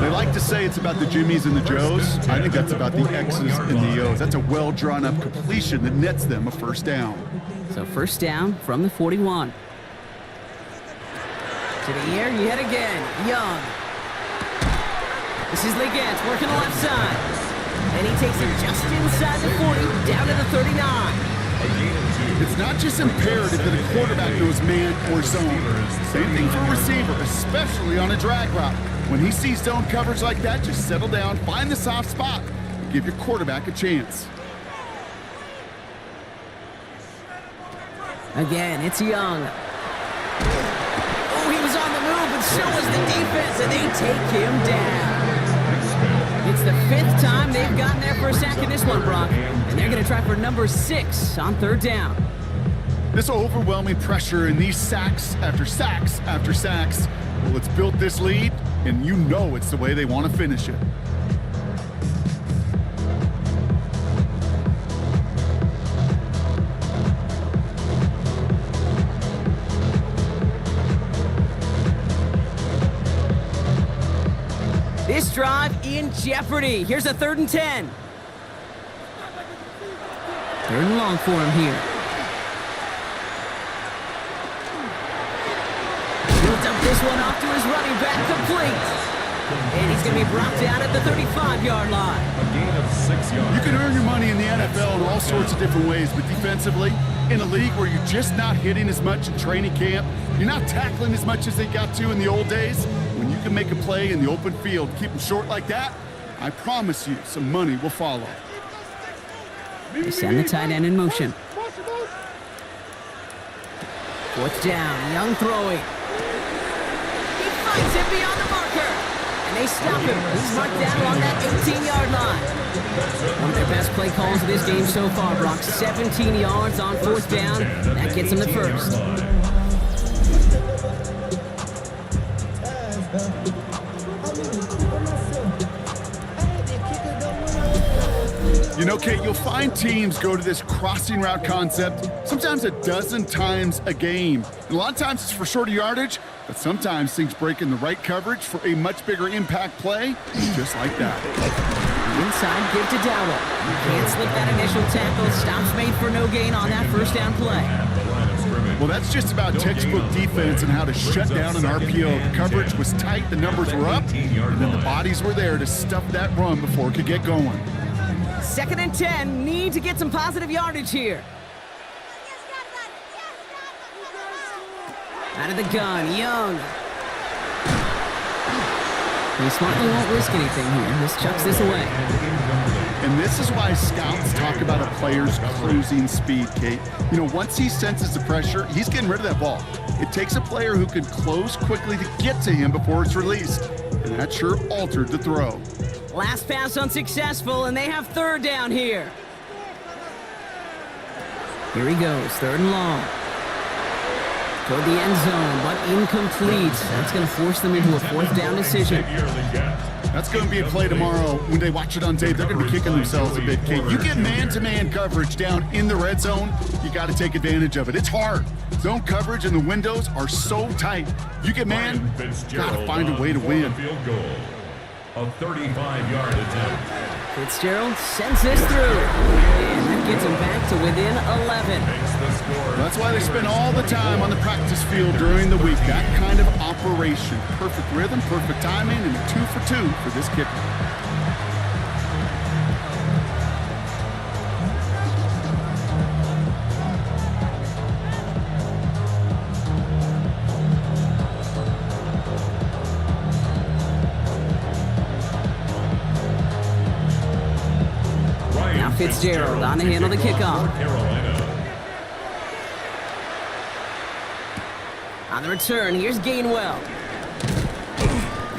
They like to say it's about the Jimmies and the Joes. I think that's about the X's and the O's. That's a well-drawn-up completion that nets them a 1st down. So 1st down from the 41. To the air, yet again, Young. This is Leggett working the left side. And he takes it just inside the 40, down to the 39. It's not just imperative that a quarterback knows man or zone. Same thing for a receiver, especially on a drag route. When he sees zone coverage like that, just settle down, find the soft spot, and give your quarterback a chance. Again, it's Young. Oh, he was on the move, but so was the defense, and they take him down. It's the 5th time they've gotten their first sack in this one, Brock, and they're going to try for number 6 on 3rd down. This overwhelming pressure and these sacks after sacks after sacks, well, it's built this lead, and you know it's the way they want to finish it. This drive in jeopardy. Here's a 3rd and 10. 3rd and long for him here. Builds up this one off to his running back, complete. And he's going to be brought down at the 35-yard line. A gain of 6 yards. You can earn your money in the NFL in all sorts of different ways, but defensively, in a league where you're just not hitting as much in training camp, you're not tackling as much as they got to in the old days, when you can make a play in the open field, keep them short like that, I promise you some money will follow. They send the tight end in motion. 4th down, Young throwing. He finds it beyond the marker. And they stop him. He's marked down along that 18-yard line. One of their best play calls of this game so far, Brock. 17 yards on 4th down. That gets him the 1st. You know, Kate, you'll find teams go to this crossing route concept sometimes a dozen times a game. And a lot of times it's for shorter yardage, but sometimes things break in the right coverage for a much bigger impact play, just like that. Inside give to Dowdle. Can't slip that initial tackle. Stops made for no gain on that first down play. Well, that's just about textbook defense and how to shut down an RPO. The coverage was tight, the numbers were up, and then the bodies were there to stuff that run before it could get going. 2nd and 10. Need to get some positive yardage here. Out of the gun, Young. He smartly won't risk anything here. Just chucks this away. And this is why scouts talk about a player's cruising speed, Kate. You know, once he senses the pressure, he's getting rid of that ball. It takes a player who can close quickly to get to him before it's released. And that sure altered the throw. Last pass unsuccessful, and they have 3rd down here. Here he goes, 3rd and long. Toward the end zone, but incomplete. That's going to force them into a 4th down decision. That's going to be a play tomorrow. When they watch it on tape, they're going to be kicking themselves a bit, Kate. You get man-to-man coverage down in the red zone, you got to take advantage of it. It's hard. Zone coverage and the windows are so tight. You get man, got to find a way to win. A 35-yard attempt. Fitzgerald sends this through. And that gets him back to within 11. That's why they spend all the time on the practice field during the week. That kind of operation. Perfect rhythm, perfect timing, and a 2 for 2 for this kicker. Fitzgerald on to handle the kickoff. On the return, here's Gainwell.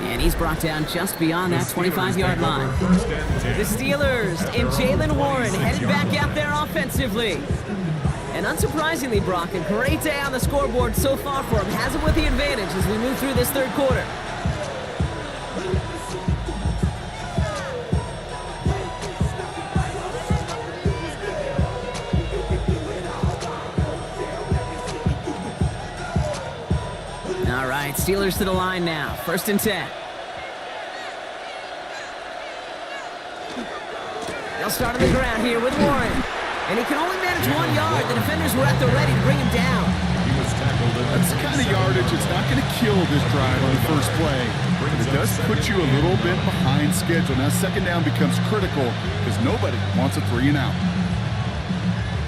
And he's brought down just beyond that 25-yard line. The Steelers and Jalen Warren headed back out there offensively. And unsurprisingly, Brock, a great day on the scoreboard so far for him. Has it with the advantage as we move through this 3rd quarter. All right, Steelers to the line now. 1st and 10. They'll start on the ground here with Warren. And he can only manage 1 yard. The defenders were at the ready to bring him down. That's the kind of yardage it's not going to kill this drive on the first play. But it does put you a little bit behind schedule. Now 2nd down becomes critical because nobody wants a 3 and out.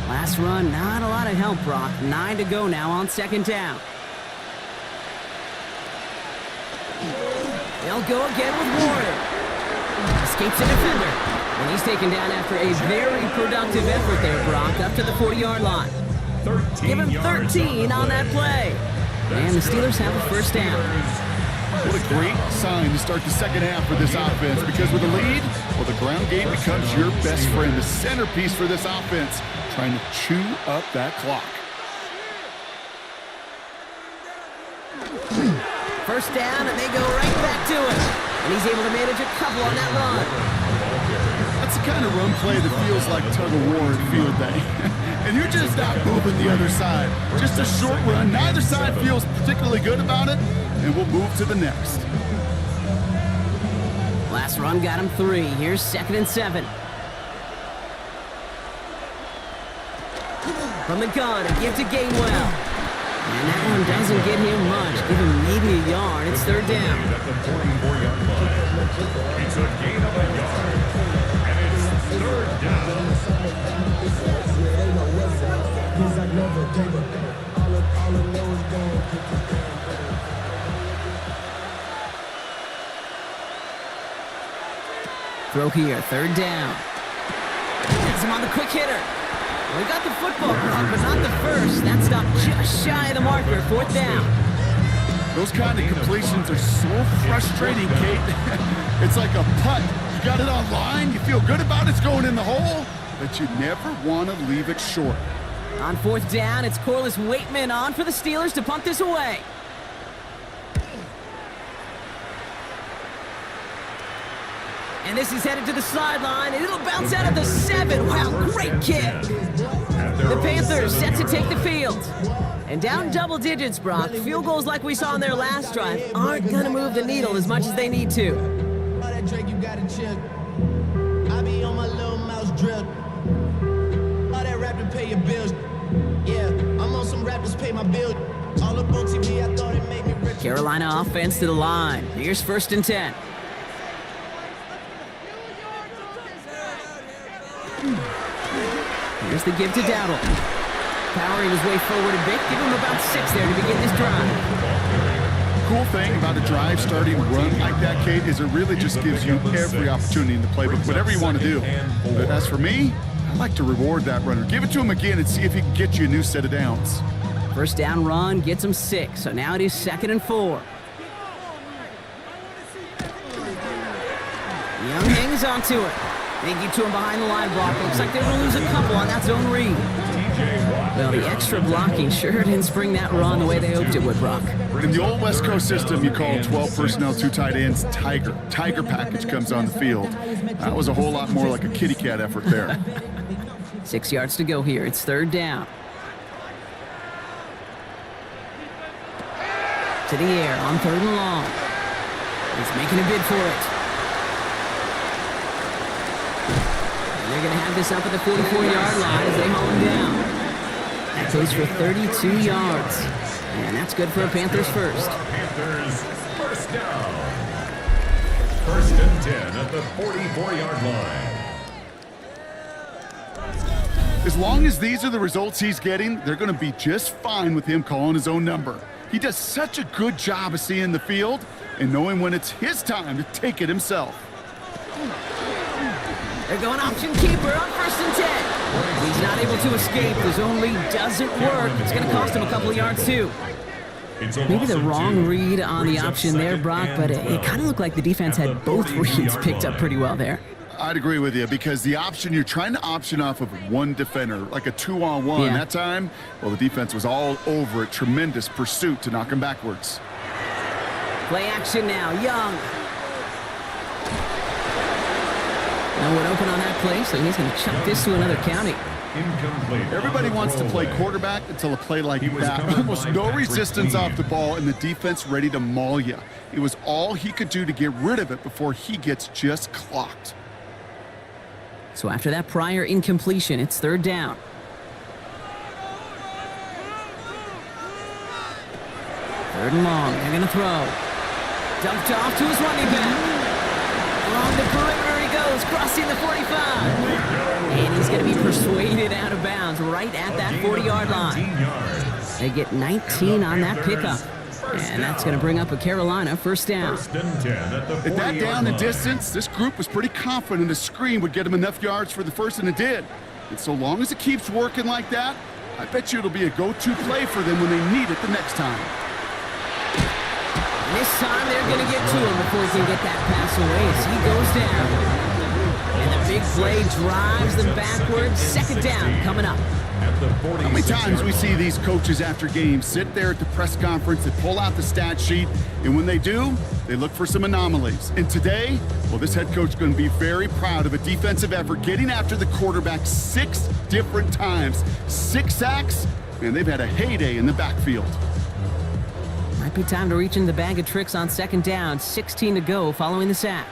Last run, not a lot of help, Brock. 9 to go now on 2nd down. They'll go again with Warren. Escapes a defender. And he's taken down after a very productive effort there, Brock, up to the 40-yard line. Give him 13 on that play. And the Steelers have a 1st down. What a great sign to start the 2nd half for this offense, because with a lead, well, the ground game becomes your best friend, the centerpiece for this offense, trying to chew up that clock. 1st down, and they go right back to it. And he's able to manage a couple on that run. That's the kind of run play that feels like tug-of-war at field day. And you're just not moving the other side. Just a short run. Neither side feels particularly good about it, and we'll move to the next. Last run got him 3. Here's 2nd and 7. From the gun, a give to Gainwell. And that one doesn't get him much. Give him maybe a yard. It's 3rd down. At the 44-yard line. It's a gain of a yard. And it's 3rd down. Throw here, 3rd down. Has him on the quick hitter. We got the football, but not the first. That stopped just shy of the marker. 4th down. Those kind of completions are so frustrating, Kate. It's like a putt. You got it on line, you feel good about it's going in the hole, but you never want to leave it short. On 4th down, it's Corliss Waitman on for the Steelers to punt this away. And this is headed to the sideline, and it'll bounce out of the 7. Wow, great kick. The Panthers set to take the field. And down double digits, Brock. Field goals like we saw in their last drive aren't going to move the needle as much as they need to. All that Drake, you gotta chill. I be on my little mouse drill. All that rap to pay your bills. Yeah, I'm on some rappers pay my bills. All up on TV, I thought it made me rich. Carolina offense to the line. Here's 1st and 10. Here's the give to Dowdle. Powering his way forward a bit. Give him about 6 there to begin this drive. Cool thing about a drive starting run like that, Kate, is it really just gives you every opportunity in the playbook, whatever you want to do. But as for me, I like to reward that runner. Give it to him again and see if he can get you a new set of downs. 1st down run gets him 6, so now it is 2nd and 4. Young hangs on to it. They get to him behind the line block. Looks like they're going to lose a couple on that zone read. Well, the extra blocking sure didn't spring that run the way they hoped it would, Brock. In the old West Coast system, you call 12 personnel, 2 tight ends, Tiger. Tiger package comes on the field. That was a whole lot more like a kitty cat effort there. 6 yards to go here. It's 3rd down. To the air on 3rd and long. He's making a bid for it. And they're going to have this up at the 44-yard line as they haul him down. That goes for 32 yards. And that's good for a Panthers first. Panthers first down. 1st and 10 at the 44-yard line. As long as these are the results he's getting, they're going to be just fine with him calling his own number. He does such a good job of seeing the field and knowing when it's his time to take it himself. They're going option keeper on 1st and 10. He's not able to escape. The zone read doesn't work. It's going to cost him a couple of yards, too. Maybe the wrong read on the option there, Brock, but it kind of looked like the defense had both reads picked up pretty well there. I'd agree with you because the option, you're trying to option off of one defender, like a 2-on-1. Yeah. That time, well, the defense was all over it. Tremendous pursuit to knock him backwards. Play action now. Young. No one open on that play, so he's going to chuck this to another county. Incomplete. Everybody wants to play quarterback until a play like that. Almost no resistance off the ball and the defense ready to maul you. It was all he could do to get rid of it before he gets just clocked. So after that prior incompletion, it's 3rd down. 3rd and long. They're going to throw. Dumped off to his running back. Along the perimeter he goes, crossing the 45. And he's going to be persuaded out of bounds right at that 40-yard line. They get 19 on that pickup. And that's going to bring up a Carolina 1st down. 1st and 10 at the 40-yard At that down and line. distance, this group was pretty confident the screen would get him enough yards for the first, and it did. And so long as it keeps working like that, I bet you it'll be a go-to play for them when they need it the next time. And this time they're going to get to him before he can get that pass away as he goes down. And the big play drives them backwards. 2nd down coming up. How many times we see these coaches after games sit there at the press conference, they pull out the stat sheet, and when they do, they look for some anomalies. And today, well, this head coach is going to be very proud of a defensive effort getting after the quarterback 6 different times. 6 sacks, and they've had a heyday in the backfield. Might be time to reach in the bag of tricks on 2nd down. 16 to go following the sack.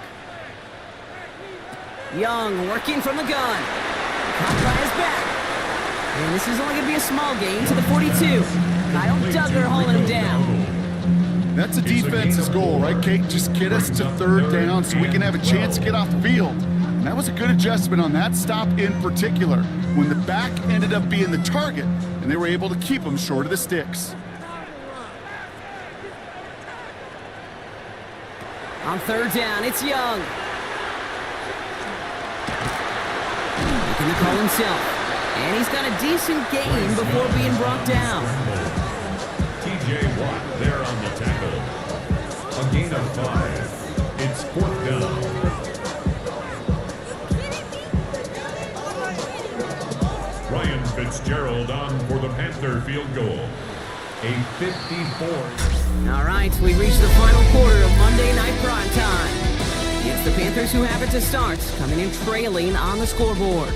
Young working from the gun. Caught by his back. And this is only going to be a small gain to the 42. Kyle Duggar hauling him down. That's a defense's goal, right, Kate? Just get us to 3rd down so we can have a chance to get off the field. And that was a good adjustment on that stop in particular, when the back ended up being the target, and they were able to keep him short of the sticks. On 3rd down, it's Young. Making the call himself. And he's got a decent gain before being brought down. TJ Watt there on the tackle. A gain of 5. It's 4th down. Ryan Fitzgerald on for the Panther field goal. A 54. All right, we reached the final quarter of Monday Night Prime Time. It's the Panthers Panthers who have it to start, coming in trailing on the scoreboard.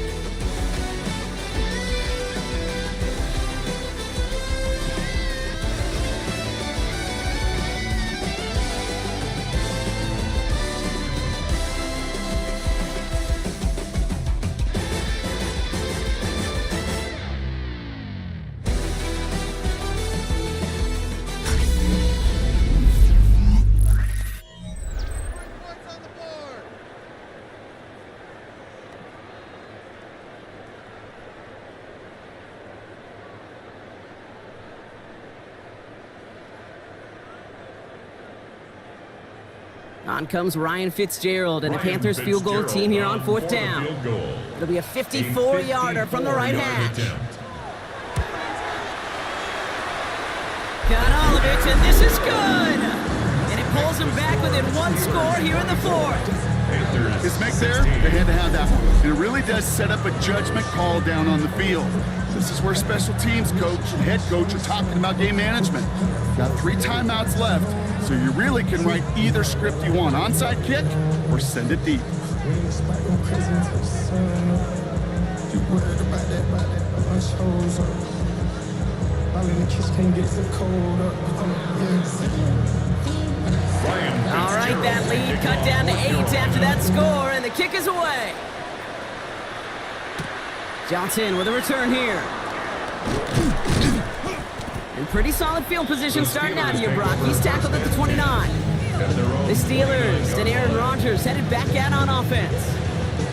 On comes Ryan Fitzgerald and the Panthers field goal team here on fourth down. It'll be a 54-yarder from the right hash. Got all of it, and this is good! And it pulls him back within one score here in the fourth. His make there, they had to have that one. And it really does set up a judgment call down on the field. This is where special teams coach and head coach are talking about game management. Got 3 timeouts left, so you really can write either script you want. Onside kick or send it deep. All right, that lead cut down to 8 after that score, and the kick is away. Johnson with a return here. And pretty solid field position starting out here, Brock. He's tackled at the 29. The Steelers and Aaron Rodgers headed back out on offense.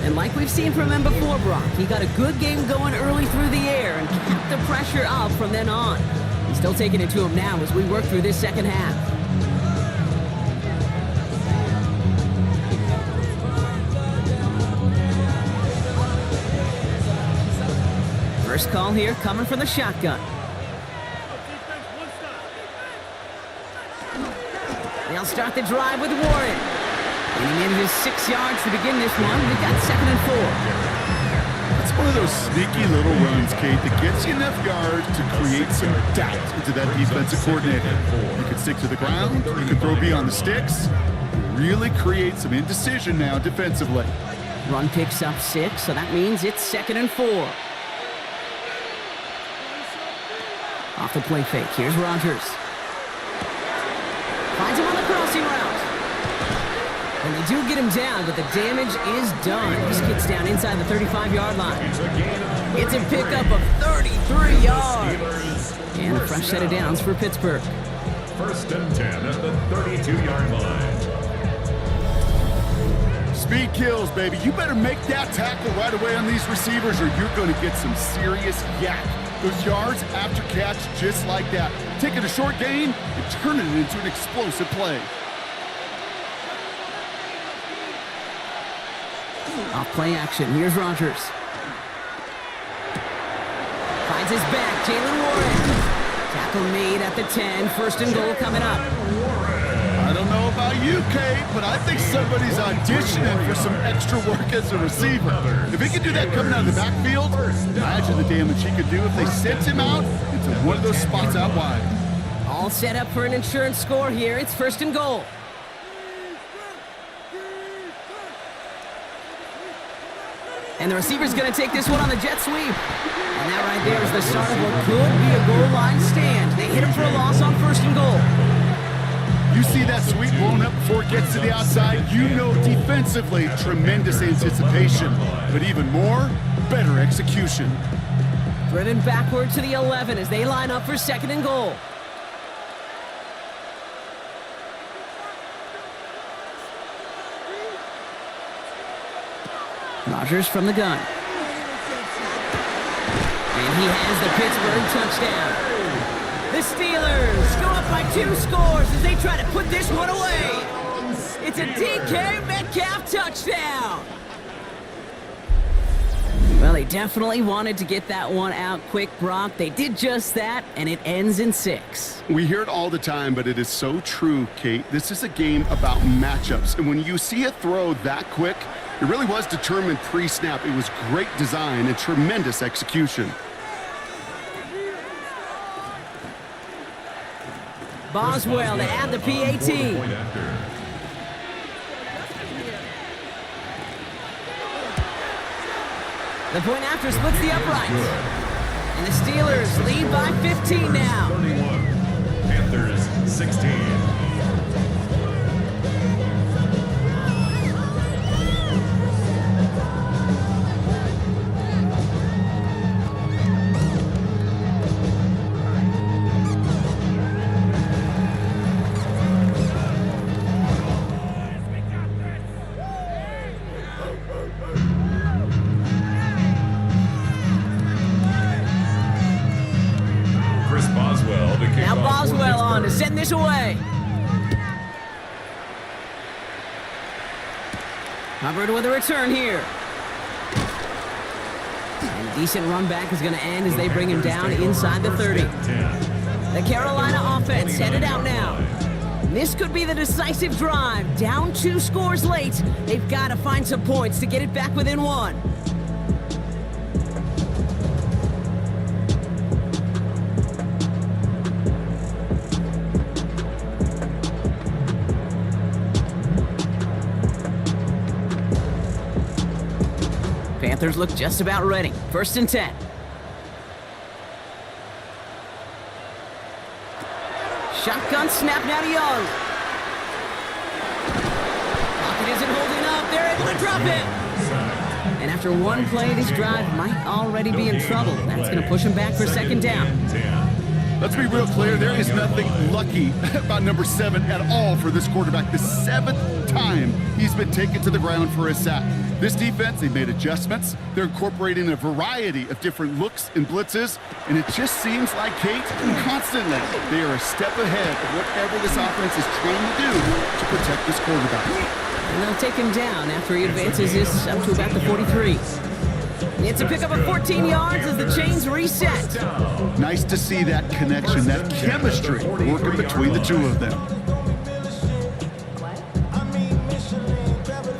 And like we've seen from him before, Brock, he got a good game going early through the air and kept the pressure up from then on. He's still taking it to him now as we work through this second half. First call here coming from the shotgun. They'll start the drive with Warren. And he manages 6 yards to begin this one. We've got 2nd and 4. That's one of those sneaky little runs, Kate, that gets you enough yards to create some doubt into that defensive coordinator. You can stick to the ground, you can throw beyond the sticks, really create some indecision now defensively. Run picks up 6, so that means it's 2nd and 4. Off the play fake, here's Rodgers. Finds him on the crossing route. And they do get him down, but the damage is done. This kid's down inside the 35-yard line. It's a pickup of 33 yards. And a fresh set of downs for Pittsburgh. 1st and 10 at the 32-yard line. Speed kills, baby. You better make that tackle right away on these receivers or you're going to get some serious yak. Those yards after catch just like that. Taking a short gain and turning it into an explosive play. Off play action. Here's Rodgers. Finds his back. Jalen Warren. Tackle made at the 10. 1st and goal coming up. I don't know about you, Kate, but I think somebody's auditioning for some extra work as a receiver. If he could do that coming out of the backfield, imagine the damage he could do if they sent him out into one of those spots out wide. All set up for an insurance score here. It's 1st and goal. And the receiver's going to take this one on the jet sweep. And that right there is the start of what could be a goal line stand. They hit him for a loss on 1st and goal. You see that sweep blown up before it gets to the outside, you know defensively, tremendous anticipation. But even more, better execution. Driven backward to the 11 as they line up for 2nd and goal. Rodgers from the gun. And he has the Pittsburgh touchdown. The Steelers go up by 2 scores as they try to put this one away. It's a DK Metcalf touchdown. Well, they definitely wanted to get that one out quick, Brock. They did just that, and it ends in 6. We hear it all the time, but it is so true, Kate. This is a game about matchups, and when you see a throw that quick, it really was determined pre-snap. It was great design and tremendous execution. Boswell to add the PAT. The point after splits the uprights. And the Steelers lead by 15 now. 31. Panthers 16. Now Boswell on to send this away. Hubbard with a return here. And a decent run back is going to end as they bring him down inside the 30. The Carolina offense headed out now. This could be the decisive drive. Down 2 scores late. They've got to find some points to get it back within 1. Panthers look just about ready. 1st and 10. Shotgun snap now to Young. Pocket isn't holding up. They're able to drop it. And after one play, this drive might already be in trouble. That's going to push him back for 2nd down. Let's be real clear. There is nothing lucky about number 7 at all for this quarterback. The 7th time he's been taken to the ground for a sack. This defense, they've made adjustments. They're incorporating a variety of different looks and blitzes, and it just seems like, Kate, constantly they are a step ahead of whatever this offense is trying to do to protect this quarterback. And they'll take him down after he advances this up to about the 43. It's a pickup of 14 yards as the chains reset. Nice to see that connection, that chemistry working between the two of them.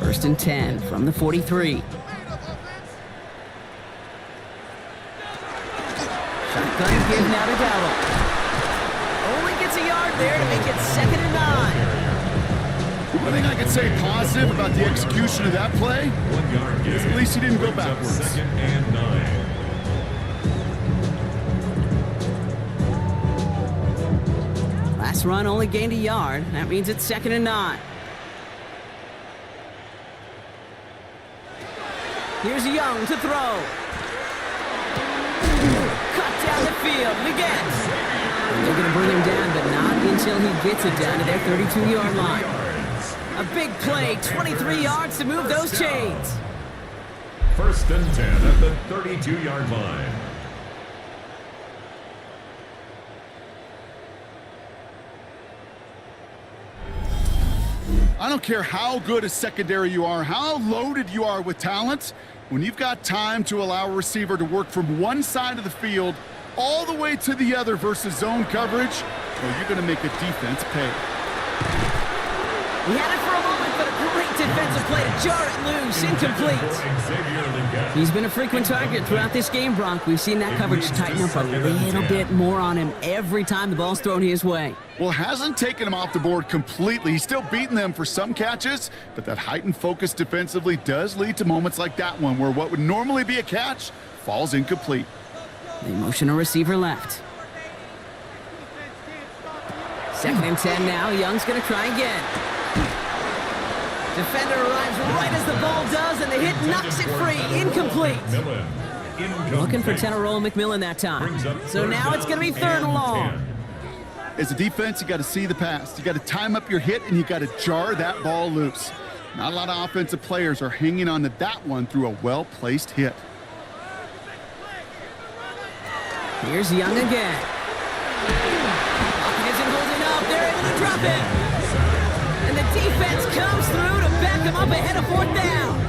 1st and 10 from the 43. Shotgun give now to Dowdle. Only gets a yard there to make it 2nd and 9. One thing I can say positive about the execution of that play is at least he didn't go backwards. 2nd and 9. Last run only gained a yard. That means it's 2nd and 9. Here's Young to throw. Cut down the field. Again. They're going to bring him down, but not until he gets it down to their 32-yard line. A big play, 23 yards to move those chains. 1st and 10 at the 32-yard line. I don't care how good a secondary you are, how loaded you are with talent. When you've got time to allow a receiver to work from one side of the field all the way to the other versus zone coverage, well, you're going to make a defense pay. He had it for a moment, but a great defensive play to jar it loose. Incomplete. He's been a frequent target throughout this game, Bronk. We've seen that coverage tighten up a little bit more on him every time the ball's thrown his way. Well, hasn't taken him off the board completely. He's still beating them for some catches, but that heightened focus defensively does lead to moments like that one where what would normally be a catch falls incomplete. They motion a receiver left. 2nd and 10 now. Young's going to try again. Defender arrives right as the ball does, and the hit knocks it free. Incomplete. Looking for Teneroa McMillan that time. So now it's going to be 3rd and long. As a defense, you got to see the pass. You got to time up your hit, and you got to jar that ball loose. Not a lot of offensive players are hanging on to that one through a well-placed hit. Here's Young again. Pocket isn't holding up. They're able to drop it. And the defense comes through to back them up ahead of 4th down.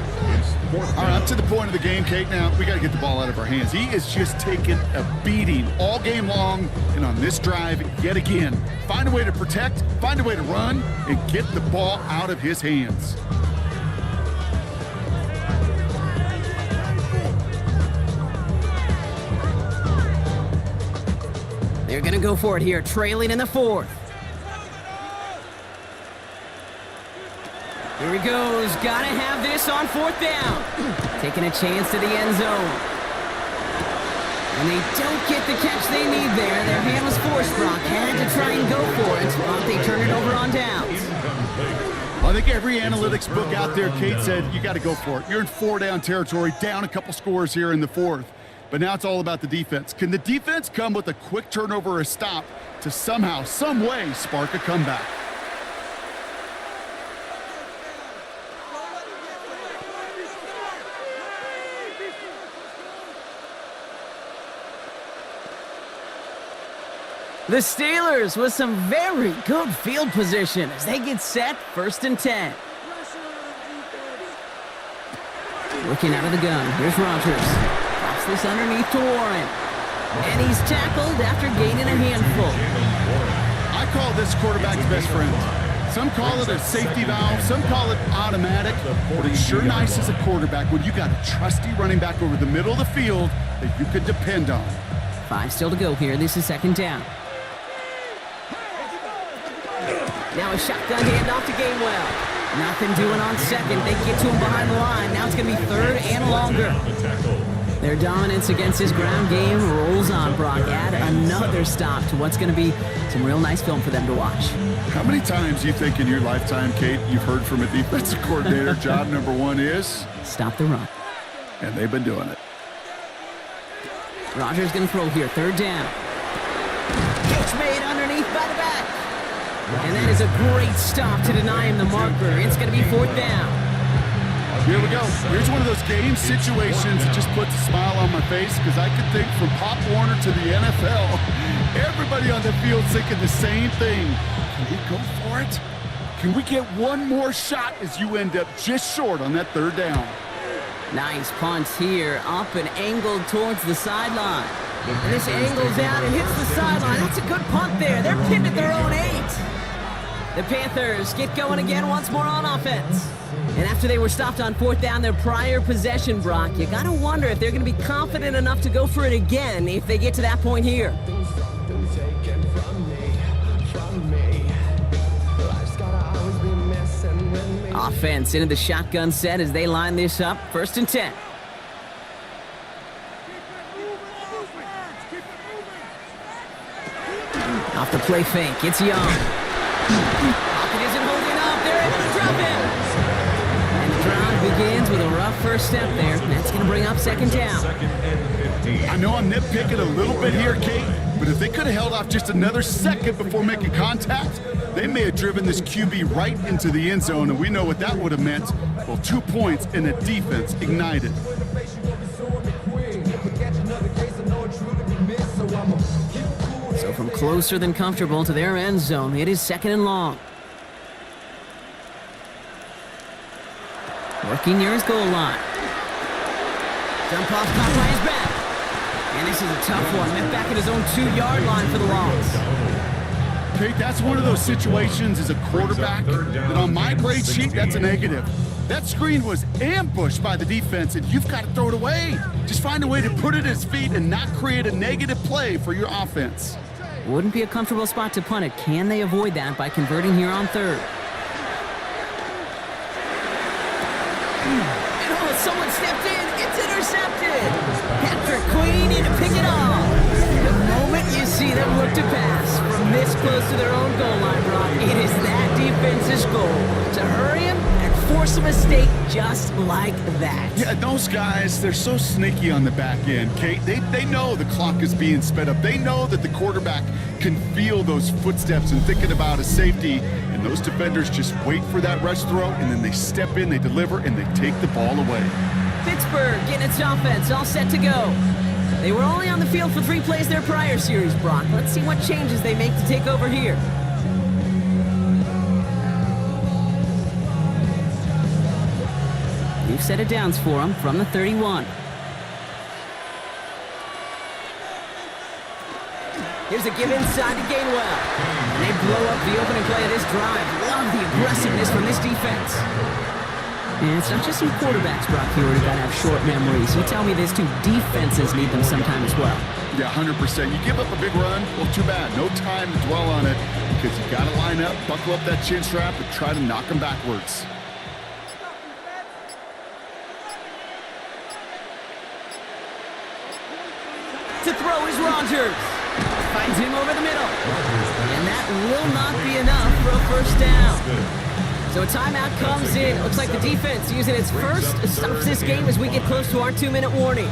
All right, up to the point of the game, Kate. Now, we got to get the ball out of our hands. He is just taking a beating all game long, and on this drive, yet again. Find a way to protect, find a way to run, and get the ball out of his hands. They're going to go for it here, trailing in the 4th. Here he goes. Gotta have this on 4th down. Taking a chance to the end zone. And they don't get the catch they need there. Their hand was forced, Brock. Had to try and go for it, but they turn it over on downs. Well, I think every analytics book out there, Kate, said you got to go for it. You're in 4-down territory, down a couple scores here in the 4th. But now it's all about the defense. Can the defense come with a quick turnover or a stop to somehow, some way, spark a comeback? The Steelers with some very good field position as they get set, 1st and 10. Looking out of the gun, here's Rodgers. Drops this underneath to Warren. And he's tackled after gaining a handful. I call this quarterback's best friend. Some call it a safety valve, some call it automatic, but it's sure nice as a quarterback when you got a trusty running back over the middle of the field that you could depend on. 5 still to go here. This is 2nd down. Now a shotgun handoff to Gainwell. Nothing doing on 2nd. They get to him behind the line. Now it's going to be 3rd and longer. Their dominance against this ground game rolls on, Brock. Add another stop to what's going to be some real nice film for them to watch. How many times do you think in your lifetime, Kate, you've heard from a defensive coordinator, job number 1 is? Stop the run. And they've been doing it. Rodgers going to throw here. 3rd down. Catch made underneath by the back. And that is a great stop to deny him the marker. It's going to be 4th down. Here we go. Here's one of those game situations that just puts a smile on my face because I could think from Pop Warner to the NFL, everybody on the field thinking the same thing. Can we go for it? Can we get one more shot as you end up just short on that 3rd down? Nice punt here, up and angled towards the sideline. And this angles out and hits the sideline. That's a good punt there. They're pinned at their own 8. The Panthers get going again once more on offense. And after they were stopped on 4th down, their prior possession, Brock, you got to wonder if they're going to be confident enough to go for it again if they get to that point here. Offense into the shotgun set as they line this up, 1st and 10. Off the play fake, it's Young. Pocket isn't holding up, they're able to drop him. And the drive begins with a rough first step there. That's going to bring up 2nd down. I know I'm nitpicking a little bit here, Kate, but if they could have held off just another second before making contact, they may have driven this QB right into the end zone, and we know what that would have meant. Well, 2 points and a defense ignited. So from closer than comfortable to their end zone, it is 2nd and long. Working near his goal line. Dump off caught by his back. And this is a tough one. Met back at his own 2-yard line for the loss. Kate, that's one of those situations as a quarterback that on my grade sheet, that's a negative. That screen was ambushed by the defense, and you've got to throw it away. Just find a way to put it at his feet and not create a negative play for your offense. Wouldn't be a comfortable spot to punt it. Can they avoid that by converting here on 3rd? And oh, someone stepped in. It's intercepted. Patrick Queen in to pick it off. The moment you see them look to pass from this close to their own goal line, Brock, it is that defense's goal to hurry him and force a mistake just like that. Yeah, those guys, they're so sneaky on the back end, Kate. They know the clock is being sped up. They know that the quarterback can feel those footsteps and thinking about a safety, and those defenders just wait for that rush throw, and then they step in, they deliver, and they take the ball away. Pittsburgh getting its offense all set to go. They were only on the field for 3 plays their prior series, Brock. Let's see what changes they make to take over here. New set of downs for them from the 31. Here's a give inside to Gainwell. And they blow up the opening play of this drive. Love the aggressiveness from this defense. And it's not just some quarterbacks, Brock, here who got to have short memories. You tell me this too, defenses need them sometime as well. Yeah, 100%. You give up a big run, well, too bad. No time to dwell on it because you got to line up, buckle up that chin strap, and try to knock them backwards. to throw is Rodgers. Finds him over the middle. And that will not be enough for a first down. So a timeout comes in. It looks like the defense using its first stops this game as we get close to our 2-minute warning.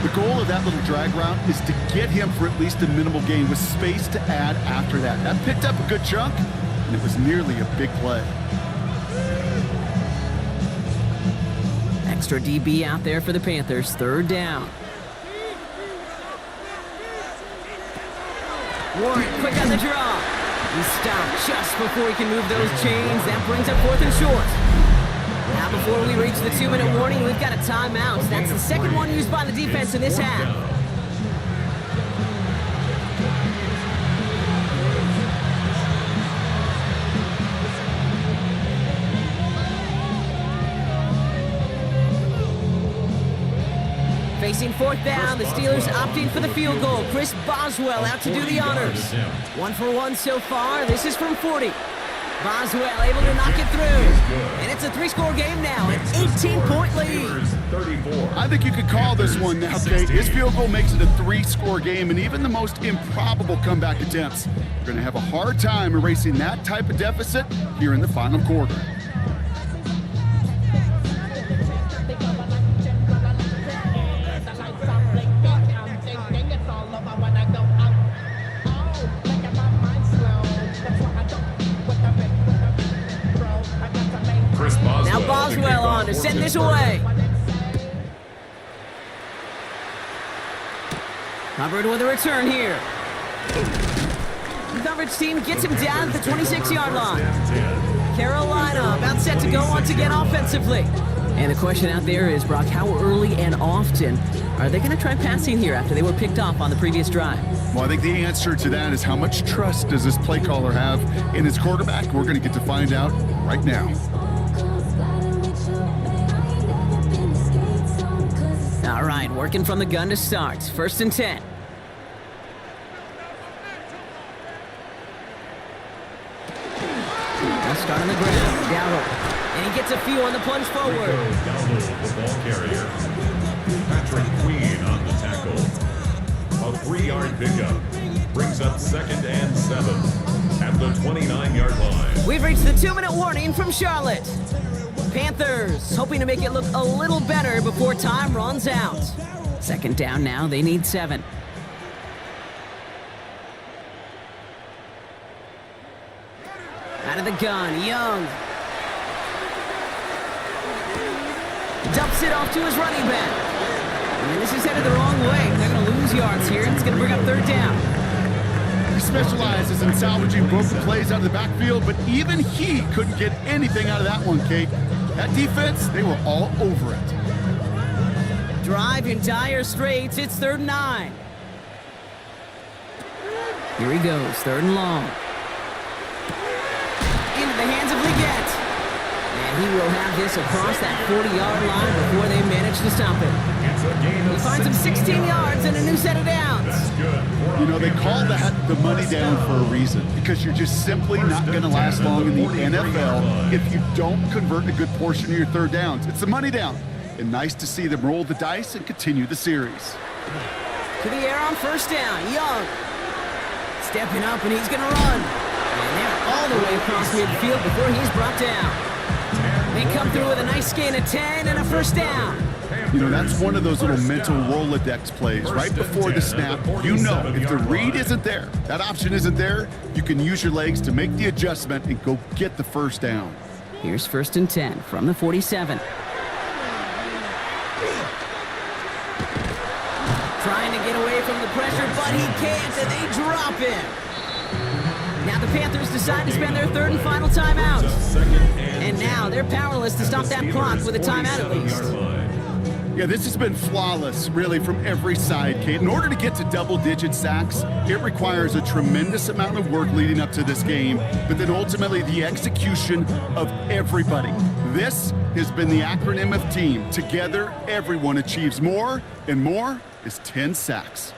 The goal of that little drag route is to get him for at least a minimal gain with space to add after that. That picked up a good chunk, and it was nearly a big play. Extra DB out there for the Panthers. Third down. Warren, quick on the draw. He stopped just before he can move those chains. That brings up 4th and short. Now before we reach the 2-minute warning, we've got a timeout. That's the second one used by the defense in this half. Facing 4th down, the Steelers opting for the field goal. Chris Boswell out to do the honors. 1 for 1 so far. This is from 40. Boswell able to knock it through. And it's a 3-score game now, an 18-point lead. I think you could call this one now, Kate. His field goal makes it a 3-score game, and even the most improbable comeback attempts are going to have a hard time erasing that type of deficit here in the final quarter. Now Boswell on to send this away. Hubbard with a return here. The coverage team gets him down at the 26-yard line. Carolina about set to go once again offensively. And the question out there is, Brock, how early and often are they going to try passing here after they were picked off on the previous drive? Well, I think the answer to that is how much trust does this play caller have in his quarterback? We're going to get to find out right now. All right, working from the gun to start. 1st and 10. Now start on the ground. Dowdle. And he gets a few on the plunge forward. Dowdle, the ball carrier. Patrick Queen on the tackle. A 3-yard pickup. Brings up 2nd and 7 at the 29-yard line. We've reached the 2-minute warning from Charlotte. Panthers hoping to make it look a little better before time runs out. 2nd down now, they need 7. Out of the gun, Young. Dumps it off to his running back. And this is headed the wrong way. They're going to lose yards here, and it's going to bring up 3rd down. He specializes in salvaging broken plays out of the backfield, but even he couldn't get anything out of that one, Kate. That defense, they were all over it. Drive in dire straits. It's 3rd and 9. Here he goes, 3rd and long. Into the hands of Leggett. And he will have this across that 40-yard line before they manage to stop it. He finds him 16 yards and a new set of downs. You know, they call that the money down for a reason, because you're just simply not going to last long in the NFL if you don't convert a good portion of your 3rd downs. It's the money down. And nice to see them roll the dice and continue the series. To the air on 1st down. Young. Stepping up, and he's going to run. And they're all the way across midfield before he's brought down. They come through with a nice gain of 10 and a 1st down. You know, that's one of those little mental Rolodex plays. Right before the snap, you know if the read isn't there, that option isn't there, you can use your legs to make the adjustment and go get the 1st down. Here's 1st and 10 from the 47. Trying to get away from the pressure, but he can't, and they drop him. Now the Panthers decide to spend their 3rd and final timeout. And now they're powerless to stop that clock with a timeout at least. Yeah, this has been flawless, really, from every side, Kate. In order to get to double-digit sacks, it requires a tremendous amount of work leading up to this game, but then ultimately the execution of everybody. This has been the acronym of team. Together, everyone achieves more, and more is 10 sacks.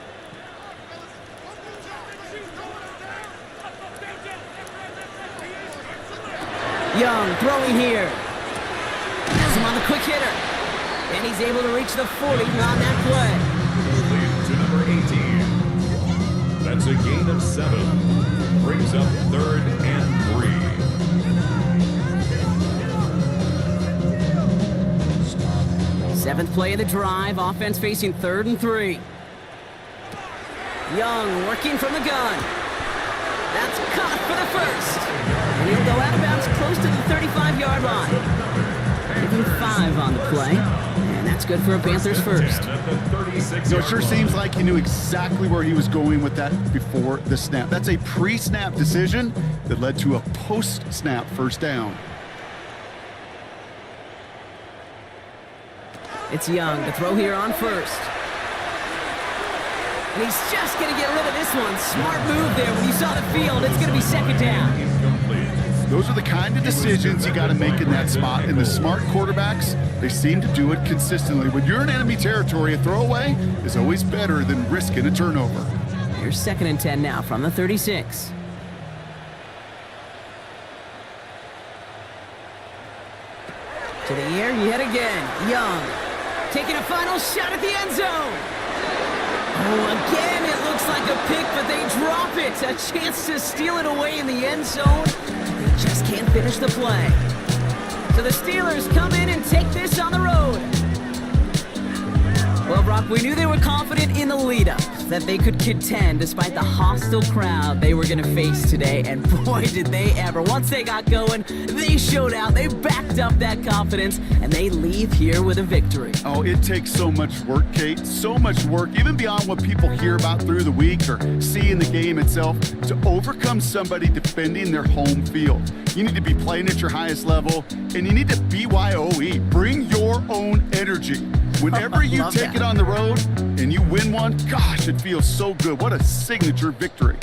Young throwing here. Has him on the quick hitter. And he's able to reach the 40 on that play. It's a gain of 7. Brings up 3rd and 3. Seventh play of the drive, offense facing 3rd and 3. Young working from the gun. That's caught for the first. And he'll go out of bounds close to the 35-yard line. Giving 5 on the play. And that's good for a Panthers first. It sure seems like he knew exactly where he was going with that before the snap. That's a pre-snap decision that led to a post-snap first down. It's Young to throw here on first. And he's just going to get rid of this one. Smart move there. When you saw the field, it's going to be 2nd down. Those are the kind of decisions you got to make in that spot. And the smart quarterbacks, they seem to do it consistently. When you're in enemy territory, a throwaway is always better than risking a turnover. Here's 2nd and 10 now from the 36. To the air yet again. Young taking a final shot at the end zone. Oh, again, it looks like a pick, but they drop it. A chance to steal it away in the end zone. They just can't finish the play. So the Steelers come in and take this on the road. Well, Brock, we knew they were confident in the lead-up, that they could contend despite the hostile crowd they were going to face today. And boy, did they ever. Once they got going, they showed out. They backed up that confidence, and they leave here with a victory. Oh, it takes so much work, Kate. So much work, even beyond what people hear about through the week or see in the game itself, to overcome somebody defending their home field. You need to be playing at your highest level, and you need to BYOE. Bring your own energy. Whenever you take it on the road and you win one, gosh, it feels so good. What a signature victory.